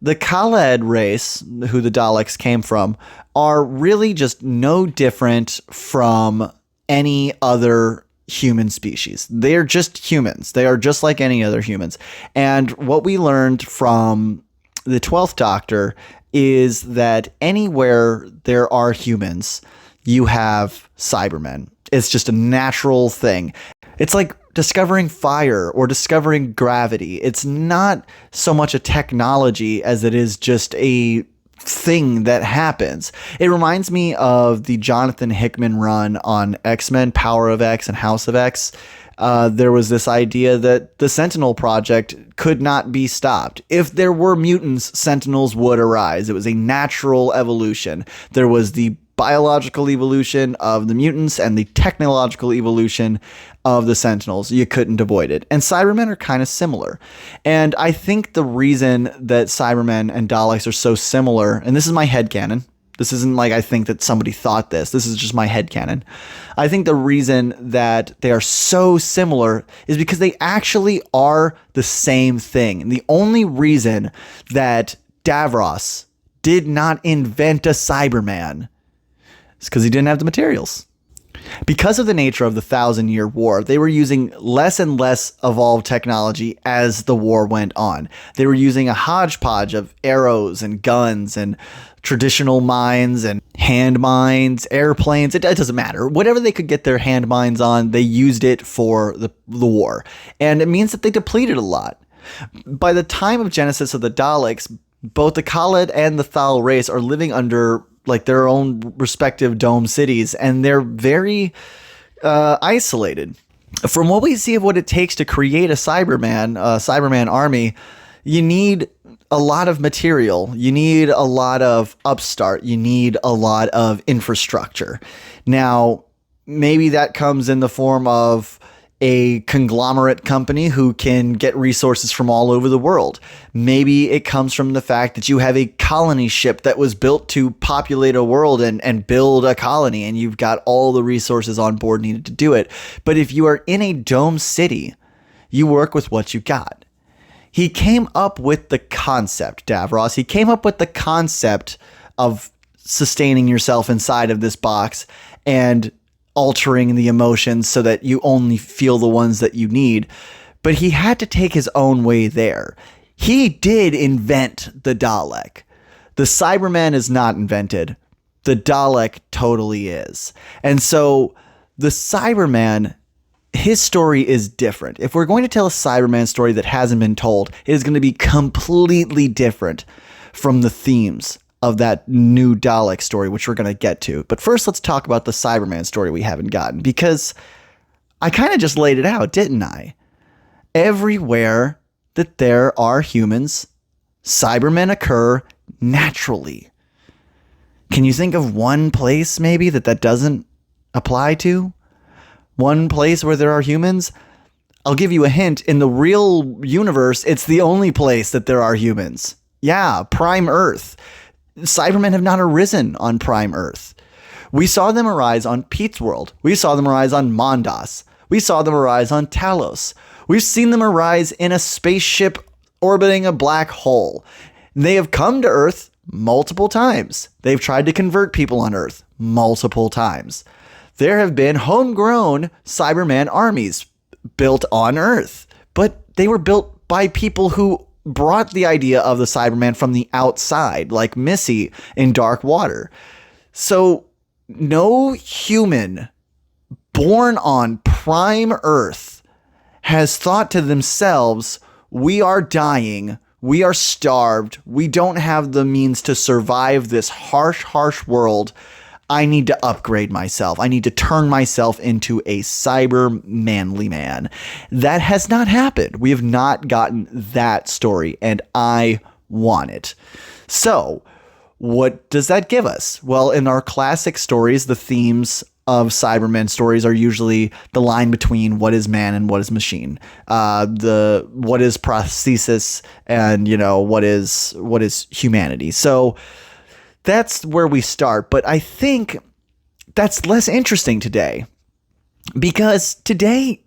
the Khaled race, who the Daleks came from, are really just no different from any other human species. They're just humans. They are just like any other humans. And what we learned from the 12th Doctor is that anywhere there are humans, you have Cybermen. It's just a natural thing. It's like discovering fire or discovering gravity. It's not so much a technology as it is just a thing that happens. It reminds me of the Jonathan Hickman run on X-Men, Power of X and House of X. There was this idea that the Sentinel Project could not be stopped. If there were mutants, Sentinels would arise. It was a natural evolution. There was the biological evolution of the mutants and the technological evolution of the Sentinels. You couldn't avoid it. And Cybermen are kind of similar. And I think the reason that Cybermen and Daleks are so similar, and this is my headcanon, this isn't like I think that somebody thought this is just my headcanon. I think the reason that they are so similar is because they actually are the same thing. And the only reason that Davros did not invent a Cyberman is because he didn't have the materials. Because of the nature of the 1,000-Year War, they were using less and less evolved technology as the war went on. They were using a hodgepodge of arrows and guns and traditional mines and hand mines, airplanes. It doesn't matter. Whatever they could get their hand mines on, they used it for the war. And it means that they depleted a lot. By the time of Genesis of the Daleks, both the Khaled and the Thal race are living under like their own respective dome cities, and they're very isolated. From what we see of what it takes to create a Cyberman army, you need a lot of material. You need a lot of upstart. You need a lot of infrastructure. Now, maybe that comes in the form of a conglomerate company who can get resources from all over the world. Maybe it comes from the fact that you have a colony ship that was built to populate a world and build a colony, and you've got all the resources on board needed to do it. But if you are in a dome city, you work with what you got. He came up with the concept, Davros. He came up with the concept of sustaining yourself inside of this box and altering the emotions so that you only feel the ones that you need. But he had to take his own way there. He did invent the Dalek. The Cyberman is not invented. The Dalek totally is. And so the Cyberman, his story is different. If we're going to tell a Cyberman story that hasn't been told, it is going to be completely different from the themes of that new Dalek story, which we're going to get to. But first, let's talk about the Cyberman story we haven't gotten, because I kind of just laid it out, didn't I? Everywhere that there are humans, Cybermen occur naturally. Can you think of one place maybe that doesn't apply to? One place where there are humans? I'll give you a hint. In the real universe, it's the only place that there are humans. Yeah, Prime Earth. Cybermen have not arisen on Prime Earth. We saw them arise on Pete's World. We saw them arise on Mondas. We saw them arise on Talos. We've seen them arise in a spaceship orbiting a black hole. They have come to Earth multiple times. They've tried to convert people on Earth multiple times. There have been homegrown Cyberman armies built on Earth, but they were built by people who brought the idea of the Cyberman from the outside, like Missy in Dark Water. So no human born on Prime Earth has thought to themselves, we are dying, we are starved, we don't have the means to survive this harsh world. I need to upgrade myself. I need to turn myself into a cyber manly man. That has not happened. We have not gotten that story, and I want it. So, what does that give us? Well, in our classic stories, the themes of Cybermen stories are usually the line between what is man and what is machine. What is prosthesis and, what is humanity. So, that's where we start, but I think that's less interesting today because today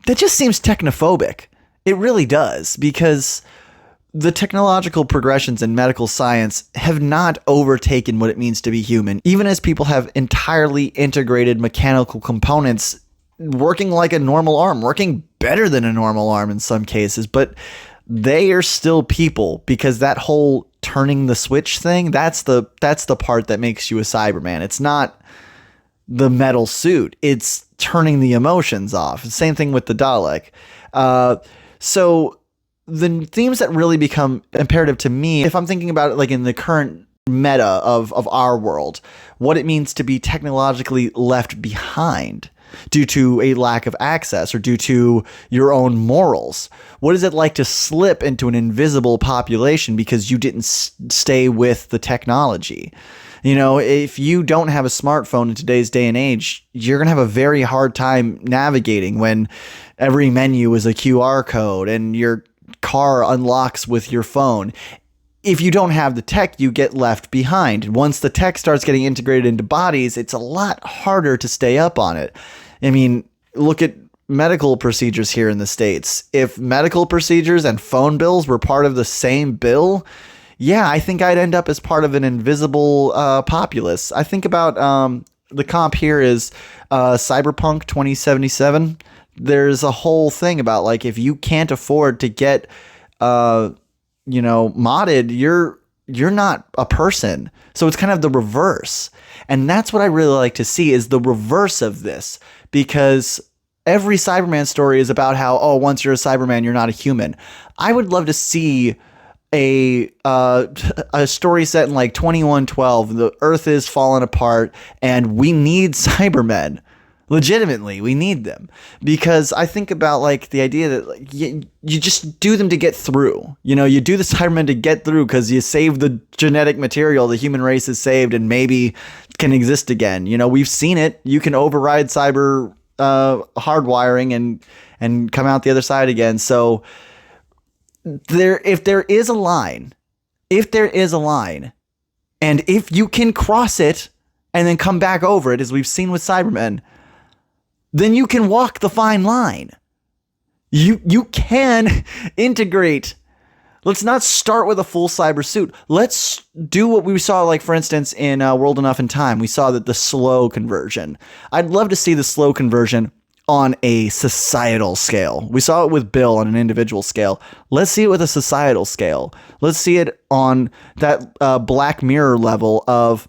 that just seems technophobic. It really does, because the technological progressions in medical science have not overtaken what it means to be human, even as people have entirely integrated mechanical components working like a normal arm, working better than a normal arm in some cases, but they are still people, because that whole turning the switch thing, that's the part that makes you a Cyberman. It's not the metal suit. It's turning the emotions off. Same thing with the Dalek. So the themes that really become imperative to me, if I'm thinking about it like in the current meta of our world, what it means to be technologically left behind due to a lack of access or due to your own morals. What is it like to slip into an invisible population because you didn't stay with the technology? If you don't have a smartphone in today's day and age, you're going to have a very hard time navigating when every menu is a QR code and your car unlocks with your phone. If you don't have the tech, you get left behind. And once the tech starts getting integrated into bodies, it's a lot harder to stay up on it. I mean, look at medical procedures here in the States. If medical procedures and phone bills were part of the same bill, yeah, I think I'd end up as part of an invisible populace. I think about the comp here is Cyberpunk 2077. There's a whole thing about like if you can't afford to get modded, you're not a person. So it's kind of the reverse. And that's what I really like to see is the reverse of this, because every Cyberman story is about how, once you're a Cyberman, you're not a human. I would love to see a story set in like 2112. The Earth is falling apart and we need Cybermen. Legitimately, we need them, because I think about like the idea that like, you just do them to get through. You do the Cybermen to get through because you save the genetic material the human race is saved and maybe can exist again. We've seen it. You can override cyber hardwiring and come out the other side again. So if there is a line, and if you can cross it and then come back over it, as we've seen with Cybermen, then you can walk the fine line. You can integrate. Let's not start with a full cyber suit. Let's do what we saw, like, for instance, in World Enough in Time. We saw that the slow conversion. I'd love to see the slow conversion on a societal scale. We saw it with Bill on an individual scale. Let's see it with a societal scale. Let's see it on that Black Mirror level of,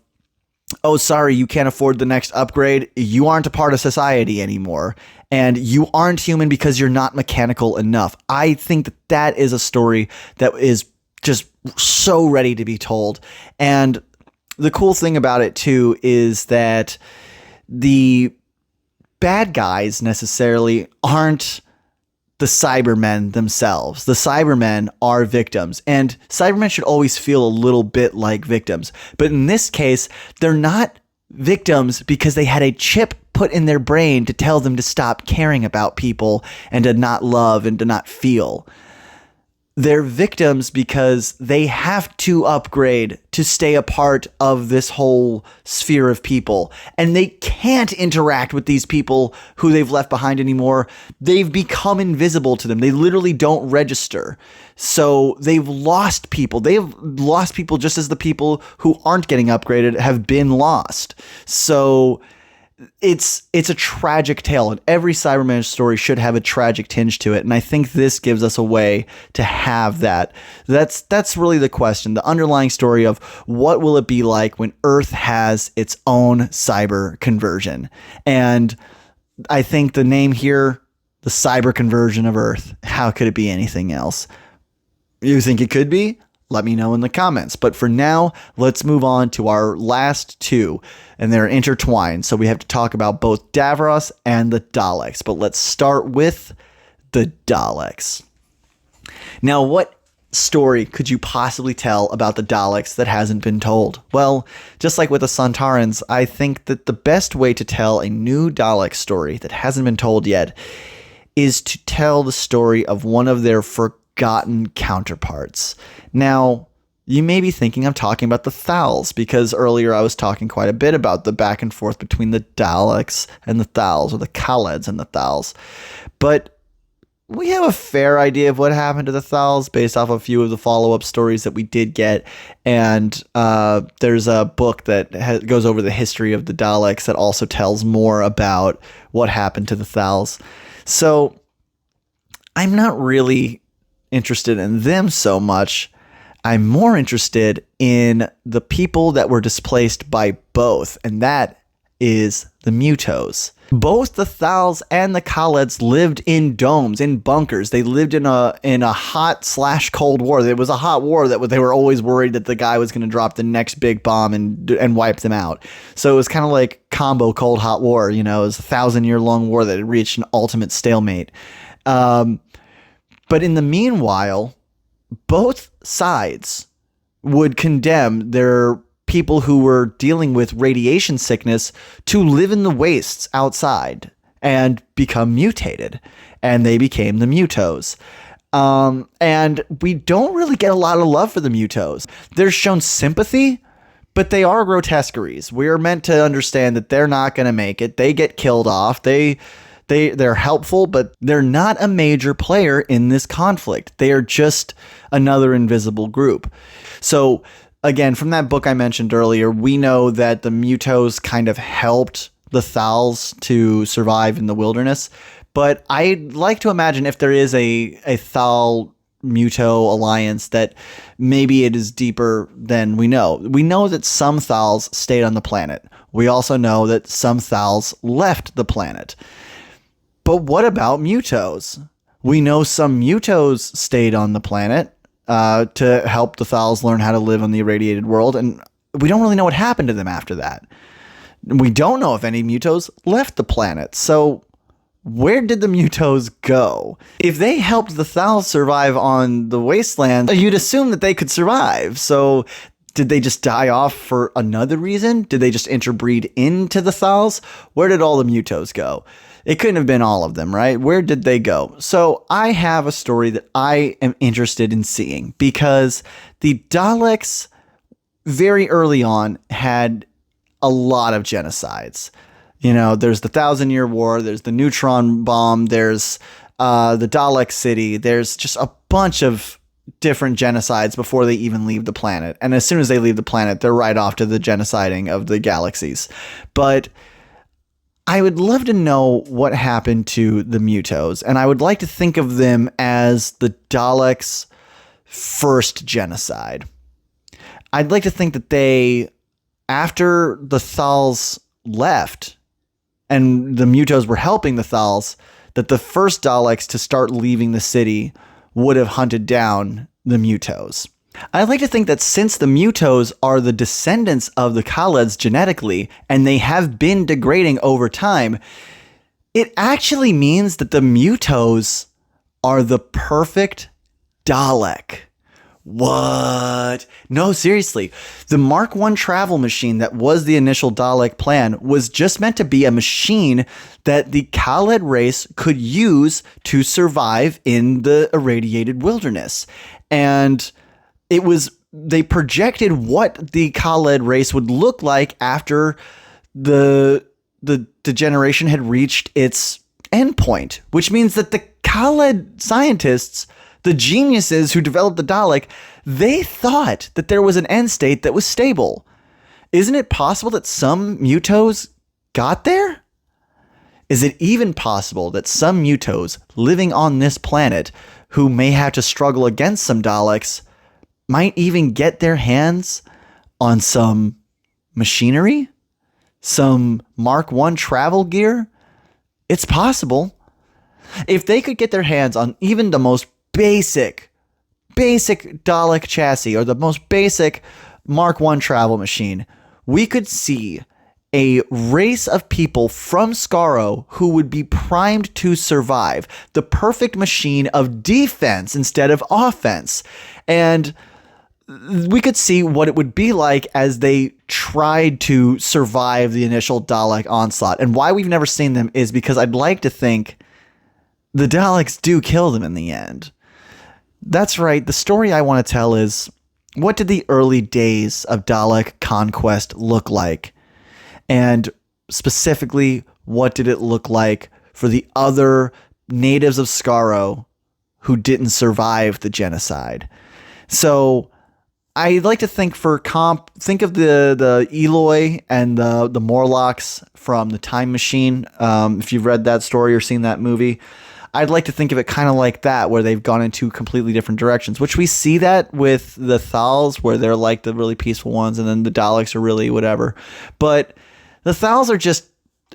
oh, sorry, you can't afford the next upgrade. You aren't a part of society anymore. And you aren't human because you're not mechanical enough. I think that is a story that is just so ready to be told. And the cool thing about it, too, is that the bad guys necessarily aren't the Cybermen themselves. The Cybermen are victims, and Cybermen should always feel a little bit like victims. But in this case, they're not victims because they had a chip put in their brain to tell them to stop caring about people and to not love and to not feel. they're victims because they have to upgrade to stay a part of this whole sphere of people. And they can't interact with these people who they've left behind anymore. They've become invisible to them. They literally don't register. So they've lost people. They've lost people just as the people who aren't getting upgraded have been lost. So it's a tragic tale, and every Cyberman story should have a tragic tinge to it, and I think this gives us a way to have that. That's really the question, the underlying story of what will it be like when Earth has its own cyber conversion. And I think the name here, the cyber conversion of Earth, how could it be anything else? You think it could be? Let me know in the comments. But for now, let's move on to our last two, and they're intertwined. So we have to talk about both Davros and the Daleks. But let's start with the Daleks. Now, what story could you possibly tell about the Daleks that hasn't been told? Well, just like with the Sontarans, I think that the best way to tell a new Dalek story that hasn't been told yet is to tell the story of one of their forgotten counterparts. Now, you may be thinking I'm talking about the Thals, because earlier I was talking quite a bit about the back and forth between the Daleks and the Thals, or the Khalids and the Thals. But we have a fair idea of what happened to the Thals based off a few of the follow-up stories that we did get. And there's a book that goes over the history of the Daleks that also tells more about what happened to the Thals. So I'm not really interested in them so much. I'm more interested in the people that were displaced by both, and that is the Mutos. Both the Thals and the Khalids lived in domes, in bunkers. They lived in a hot/cold war. It was a hot war that they were always worried that the guy was going to drop the next big bomb and wipe them out. So it was kind of like combo cold hot war. You know, it was a 1,000-year-long war that had reached an ultimate stalemate. But in the meanwhile, both sides would condemn their people who were dealing with radiation sickness to live in the wastes outside and become mutated. And they became the Mutos. And we don't really get a lot of love for the Mutos. They're shown sympathy, but they are grotesqueries. We are meant to understand that they're not going to make it. They get killed off. They're helpful, but they're not a major player in this conflict. They are just another invisible group. So again, from that book I mentioned earlier, we know that the Mutos kind of helped the Thals to survive in the wilderness. But I'd like to imagine if there is a Thal Muto alliance, that maybe it is deeper than we know. We know that some Thals stayed on the planet. We also know that some Thals left the planet. But what about Mutos? We know some Mutos stayed on the planet to help the Thals learn how to live on the irradiated world, and we don't really know what happened to them after that. We don't know if any Mutos left the planet, so where did the Mutos go? If they helped the Thals survive on the wasteland, you'd assume that they could survive, so did they just die off for another reason? Did they just interbreed into the Thals? Where did all the Mutos go? It couldn't have been all of them, right? Where did they go? So I have a story that I am interested in seeing, because the Daleks very early on had a lot of genocides. You know, there's the 1,000-Year War, there's the neutron bomb, there's the Dalek City, there's just a bunch of different genocides before they even leave the planet. And as soon as they leave the planet, they're right off to the genociding of the galaxies. But I would love to know what happened to the Mutos, and I would like to think of them as the Daleks' first genocide. I'd like to think that they, after the Thals left, and the Mutos were helping the Thals, that the first Daleks to start leaving the city would have hunted down the Mutos. I'd like to think that since the Mutos are the descendants of the Khalids genetically, and they have been degrading over time, it actually means that the Mutos are the perfect Dalek. What? No, seriously. The Mark I travel machine that was the initial Dalek plan was just meant to be a machine that the Khaled race could use to survive in the irradiated wilderness. And they projected what the Khaled race would look like after the degeneration had reached its endpoint, which means that the Khaled scientists, the geniuses who developed the Dalek, they thought that there was an end state that was stable. Isn't it possible that some Mutos got there? Is it even possible that some Mutos living on this planet who may have to struggle against some Daleks might even get their hands on some machinery? Some Mark I travel gear? It's possible. If they could get their hands on even the most basic Dalek chassis or the most basic Mark I travel machine, we could see a race of people from Skaro who would be primed to survive. The perfect machine of defense instead of offense. And we could see what it would be like as they tried to survive the initial Dalek onslaught. And why we've never seen them is because I'd like to think the Daleks do kill them in the end. That's right. The story I want to tell is, what did the early days of Dalek conquest look like? And specifically, what did it look like for the other natives of Skaro who didn't survive the genocide? So I'd like to think think of the Eloi and the Morlocks from The Time Machine. If you've read that story or seen that movie, I'd like to think of it kind of like that, where they've gone into completely different directions, which we see that with the Thals, where they're like the really peaceful ones, and then the Daleks are really whatever. But the Thals are just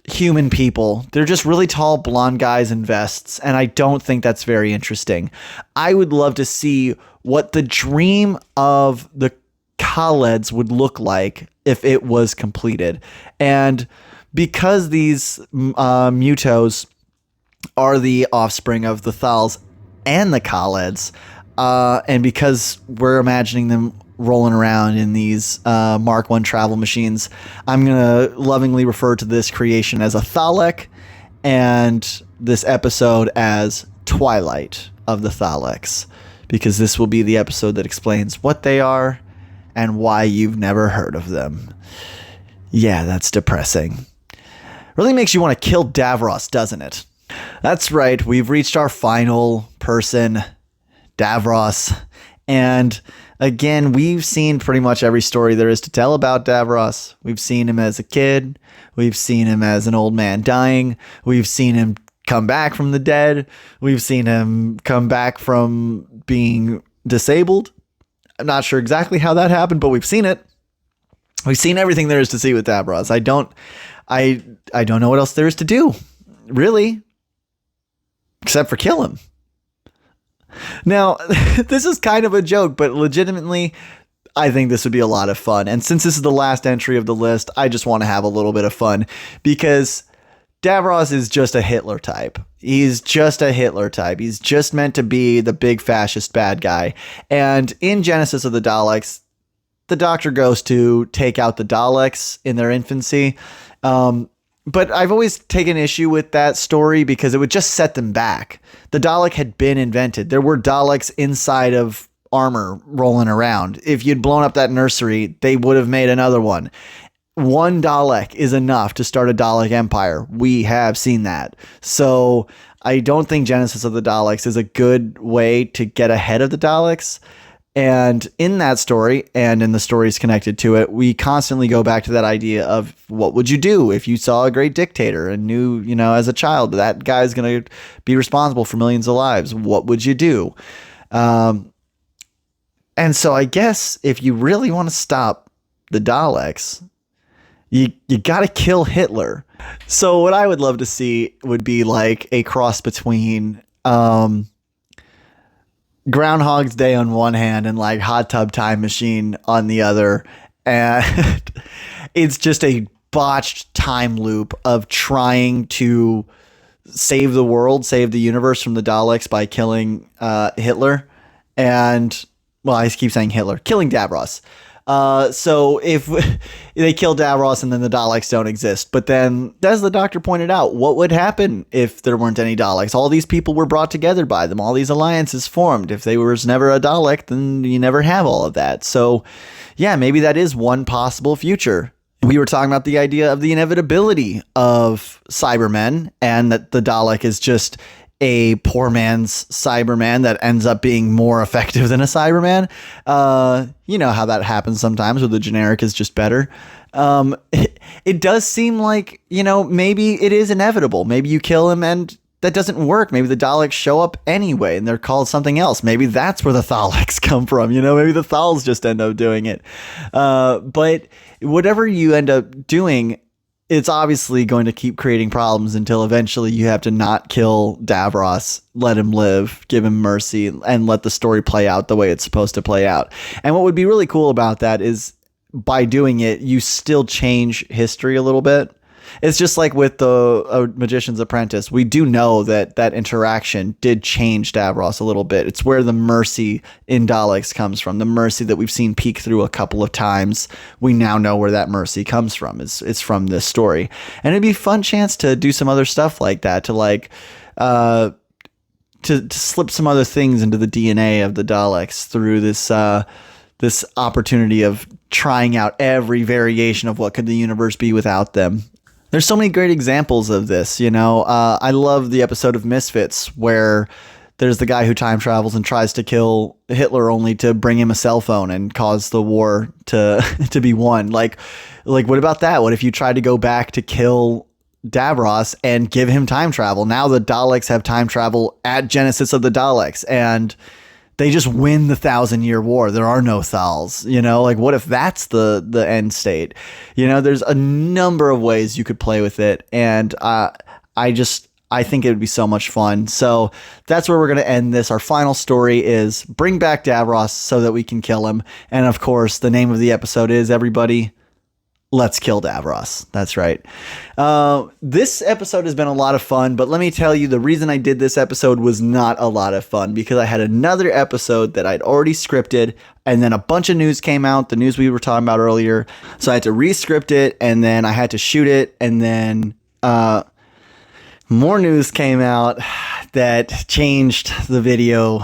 human people. They're just really tall blonde guys in vests, and I don't think that's very interesting. I would love to see what the dream of the Khaleds would look like if it was completed. And because these Mutos are the offspring of the Thals and the Khaleds, and because we're imagining them rolling around in these Mark I travel machines, I'm going to lovingly refer to this creation as a Thalek, and this episode as Twilight of the Daleks, because this will be the episode that explains what they are and why you've never heard of them. Yeah, that's depressing. Really makes you want to kill Davros, doesn't it? That's right, we've reached our final person, Davros. And again, we've seen pretty much every story there is to tell about Davros. We've seen him as a kid. We've seen him as an old man dying. We've seen him come back from the dead. We've seen him come back from being disabled. I'm not sure exactly how that happened, but we've seen it. We've seen everything there is to see with Davros. I don't know what else there is to do, really, except for kill him. Now, this is kind of a joke, but legitimately, I think this would be a lot of fun. And since this is the last entry of the list, I just want to have a little bit of fun, because Davros is just a Hitler type. He's just a Hitler type. He's just meant to be the big fascist bad guy. And in Genesis of the Daleks, the Doctor goes to take out the Daleks in their infancy. But I've always taken issue with that story because it would just set them back. The Dalek had been invented. There were Daleks inside of armor rolling around. If you'd blown up that nursery, they would have made another one. One Dalek is enough to start a Dalek empire. We have seen that. So I don't think Genesis of the Daleks is a good way to get ahead of the Daleks. And in that story, and in the stories connected to it, we constantly go back to that idea of what would you do if you saw a great dictator and knew, as a child, that guy's going to be responsible for millions of lives. What would you do? And so I guess if you really want to stop the Daleks, you got to kill Hitler. So what I would love to see would be like a cross between Groundhog's Day on one hand and like Hot Tub Time Machine on the other. And it's just a botched time loop of trying to save the world, save the universe from the Daleks by killing Hitler. And well, I keep saying Hitler, killing Davros. So if they kill Davros and then the Daleks don't exist, but then as the Doctor pointed out, what would happen if there weren't any Daleks? All these people were brought together by them. All these alliances formed. If there was never a Dalek, then you never have all of that. So yeah, maybe that is one possible future. We were talking about the idea of the inevitability of Cybermen and that the Dalek is just a poor man's Cyberman that ends up being more effective than a Cyberman. You know how that happens sometimes where the generic is just better. It does seem like, maybe it is inevitable. Maybe you kill him and that doesn't work. Maybe the Daleks show up anyway and they're called something else. Maybe that's where the Daleks come from. Maybe the Thals just end up doing it. But whatever you end up doing, it's obviously going to keep creating problems until eventually you have to not kill Davros, let him live, give him mercy, and let the story play out the way it's supposed to play out. And what would be really cool about that is by doing it, you still change history a little bit. It's just like with the Magician's Apprentice. We do know that interaction did change Davros a little bit. It's where the mercy in Daleks comes from. The mercy that we've seen peek through a couple of times. We now know where that mercy comes from. It's from this story. And it'd be a fun chance to do some other stuff like that, to slip some other things into the DNA of the Daleks through this opportunity of trying out every variation of what could the universe be without them. There's so many great examples of this, I love the episode of Misfits where there's the guy who time travels and tries to kill Hitler only to bring him a cell phone and cause the war to be won. Like what about that? What if you tried to go back to kill Davros and give him time travel? Now the Daleks have time travel at Genesis of the Daleks and they just win the 1,000-year war. There are no Thals, what if that's the end state? There's a number of ways you could play with it. And I think it would be so much fun. So that's where we're going to end this. Our final story is bring back Davros so that we can kill him. And of course, the name of the episode is, everybody, let's kill Davros. That's right. This episode has been a lot of fun, but let me tell you, the reason I did this episode was not a lot of fun because I had another episode that I'd already scripted and then a bunch of news came out, the news we were talking about earlier. So I had to re-script it and then I had to shoot it and then more news came out that changed the video.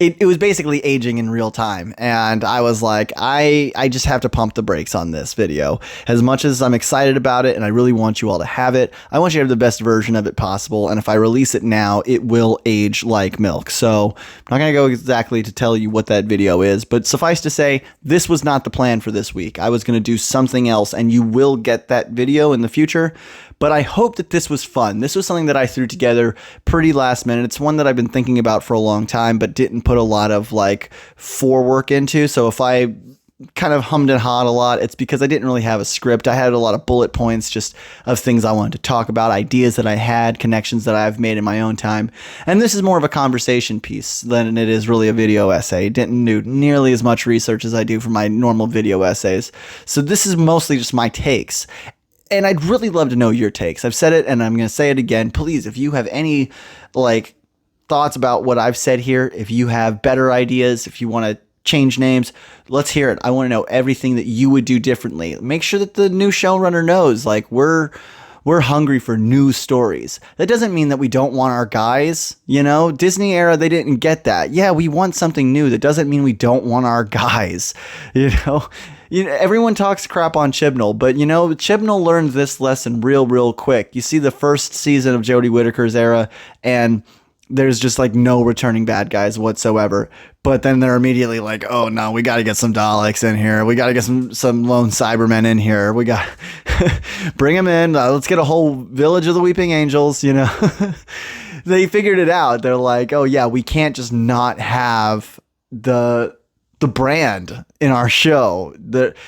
It was basically aging in real time. And I was like, I just have to pump the brakes on this video. As much as I'm excited about it and I really want you all to have it, I want you to have the best version of it possible. And if I release it now, it will age like milk. So I'm not going to go exactly to tell you what that video is, but suffice to say, this was not the plan for this week. I was going to do something else and you will get that video in the future. But I hope that this was fun. This was something that I threw together pretty last minute. It's one that I've been thinking about for a long time, but didn't put a lot of forework into. So if I kind of hummed and hawed a lot, it's because I didn't really have a script. I had a lot of bullet points just of things I wanted to talk about, ideas that I had, connections that I've made in my own time. And this is more of a conversation piece than it is really a video essay. Didn't do nearly as much research as I do for my normal video essays. So this is mostly just my takes. And I'd really love to know your takes. I've said it and I'm going to say it again. Please, if you have any thoughts about what I've said here, if you have better ideas, if you want to change names, let's hear it. I want to know everything that you would do differently. Make sure that the new showrunner knows we're hungry for new stories. That doesn't mean that we don't want our guys, Disney era, they didn't get that. Yeah, we want something new. That doesn't mean we don't want our guys, everyone talks crap on Chibnall, but Chibnall learned this lesson real quick. You see the first season of Jodie Whittaker's era and there's just no returning bad guys whatsoever. But then they're immediately like, oh no, we got to get some Daleks in here. We got to get some lone Cybermen in here. We got bring them in. Let's get a whole village of the Weeping Angels, They figured it out. They're like, oh yeah, we can't just not have the brand in our show.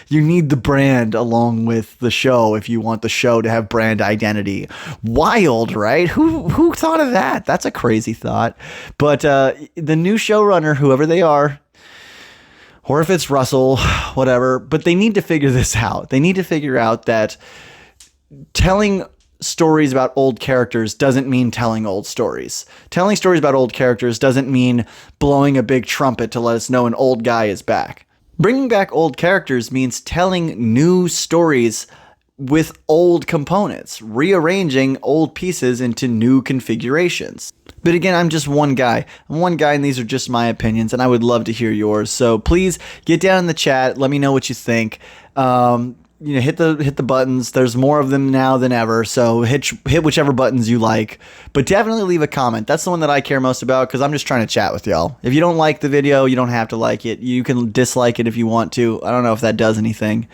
You need the brand along with the show if you want the show to have brand identity. Wild, right? Who thought of that? That's a crazy thought. But the new showrunner, whoever they are, or if it's Russell, whatever, but they need to figure this out. They need to figure out that telling stories about old characters doesn't mean telling old stories. Telling stories about old characters doesn't mean blowing a big trumpet to let us know an old guy is back. Bringing back old characters means telling new stories with old components, rearranging old pieces into new configurations. But again, I'm just one guy. I'm one guy, and these are just my opinions, and I would love to hear yours. So please get down in the chat. Let me know what you think. Hit the buttons. There's more of them now than ever, so hit whichever buttons you like. But definitely leave a comment. That's the one that I care most about, because I'm just trying to chat with y'all. If you don't like the video, you don't have to like it. You can dislike it if you want to. I don't know if that does anything.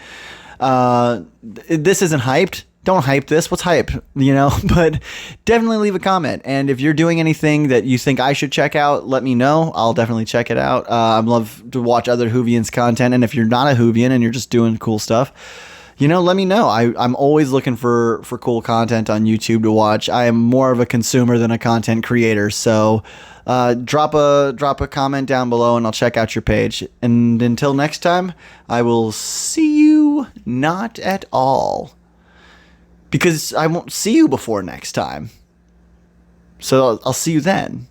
This isn't hyped. Don't hype this. What's hype? But definitely leave a comment. And if you're doing anything that you think I should check out, let me know. I'll definitely check it out. I'd love to watch other Whovians content. And if you're not a Whovian and you're just doing cool stuff, let me know. I'm always looking for cool content on YouTube to watch. I am more of a consumer than a content creator. So drop a comment down below and I'll check out your page. And until next time, I will see you not at all. Because I won't see you before next time. So I'll see you then.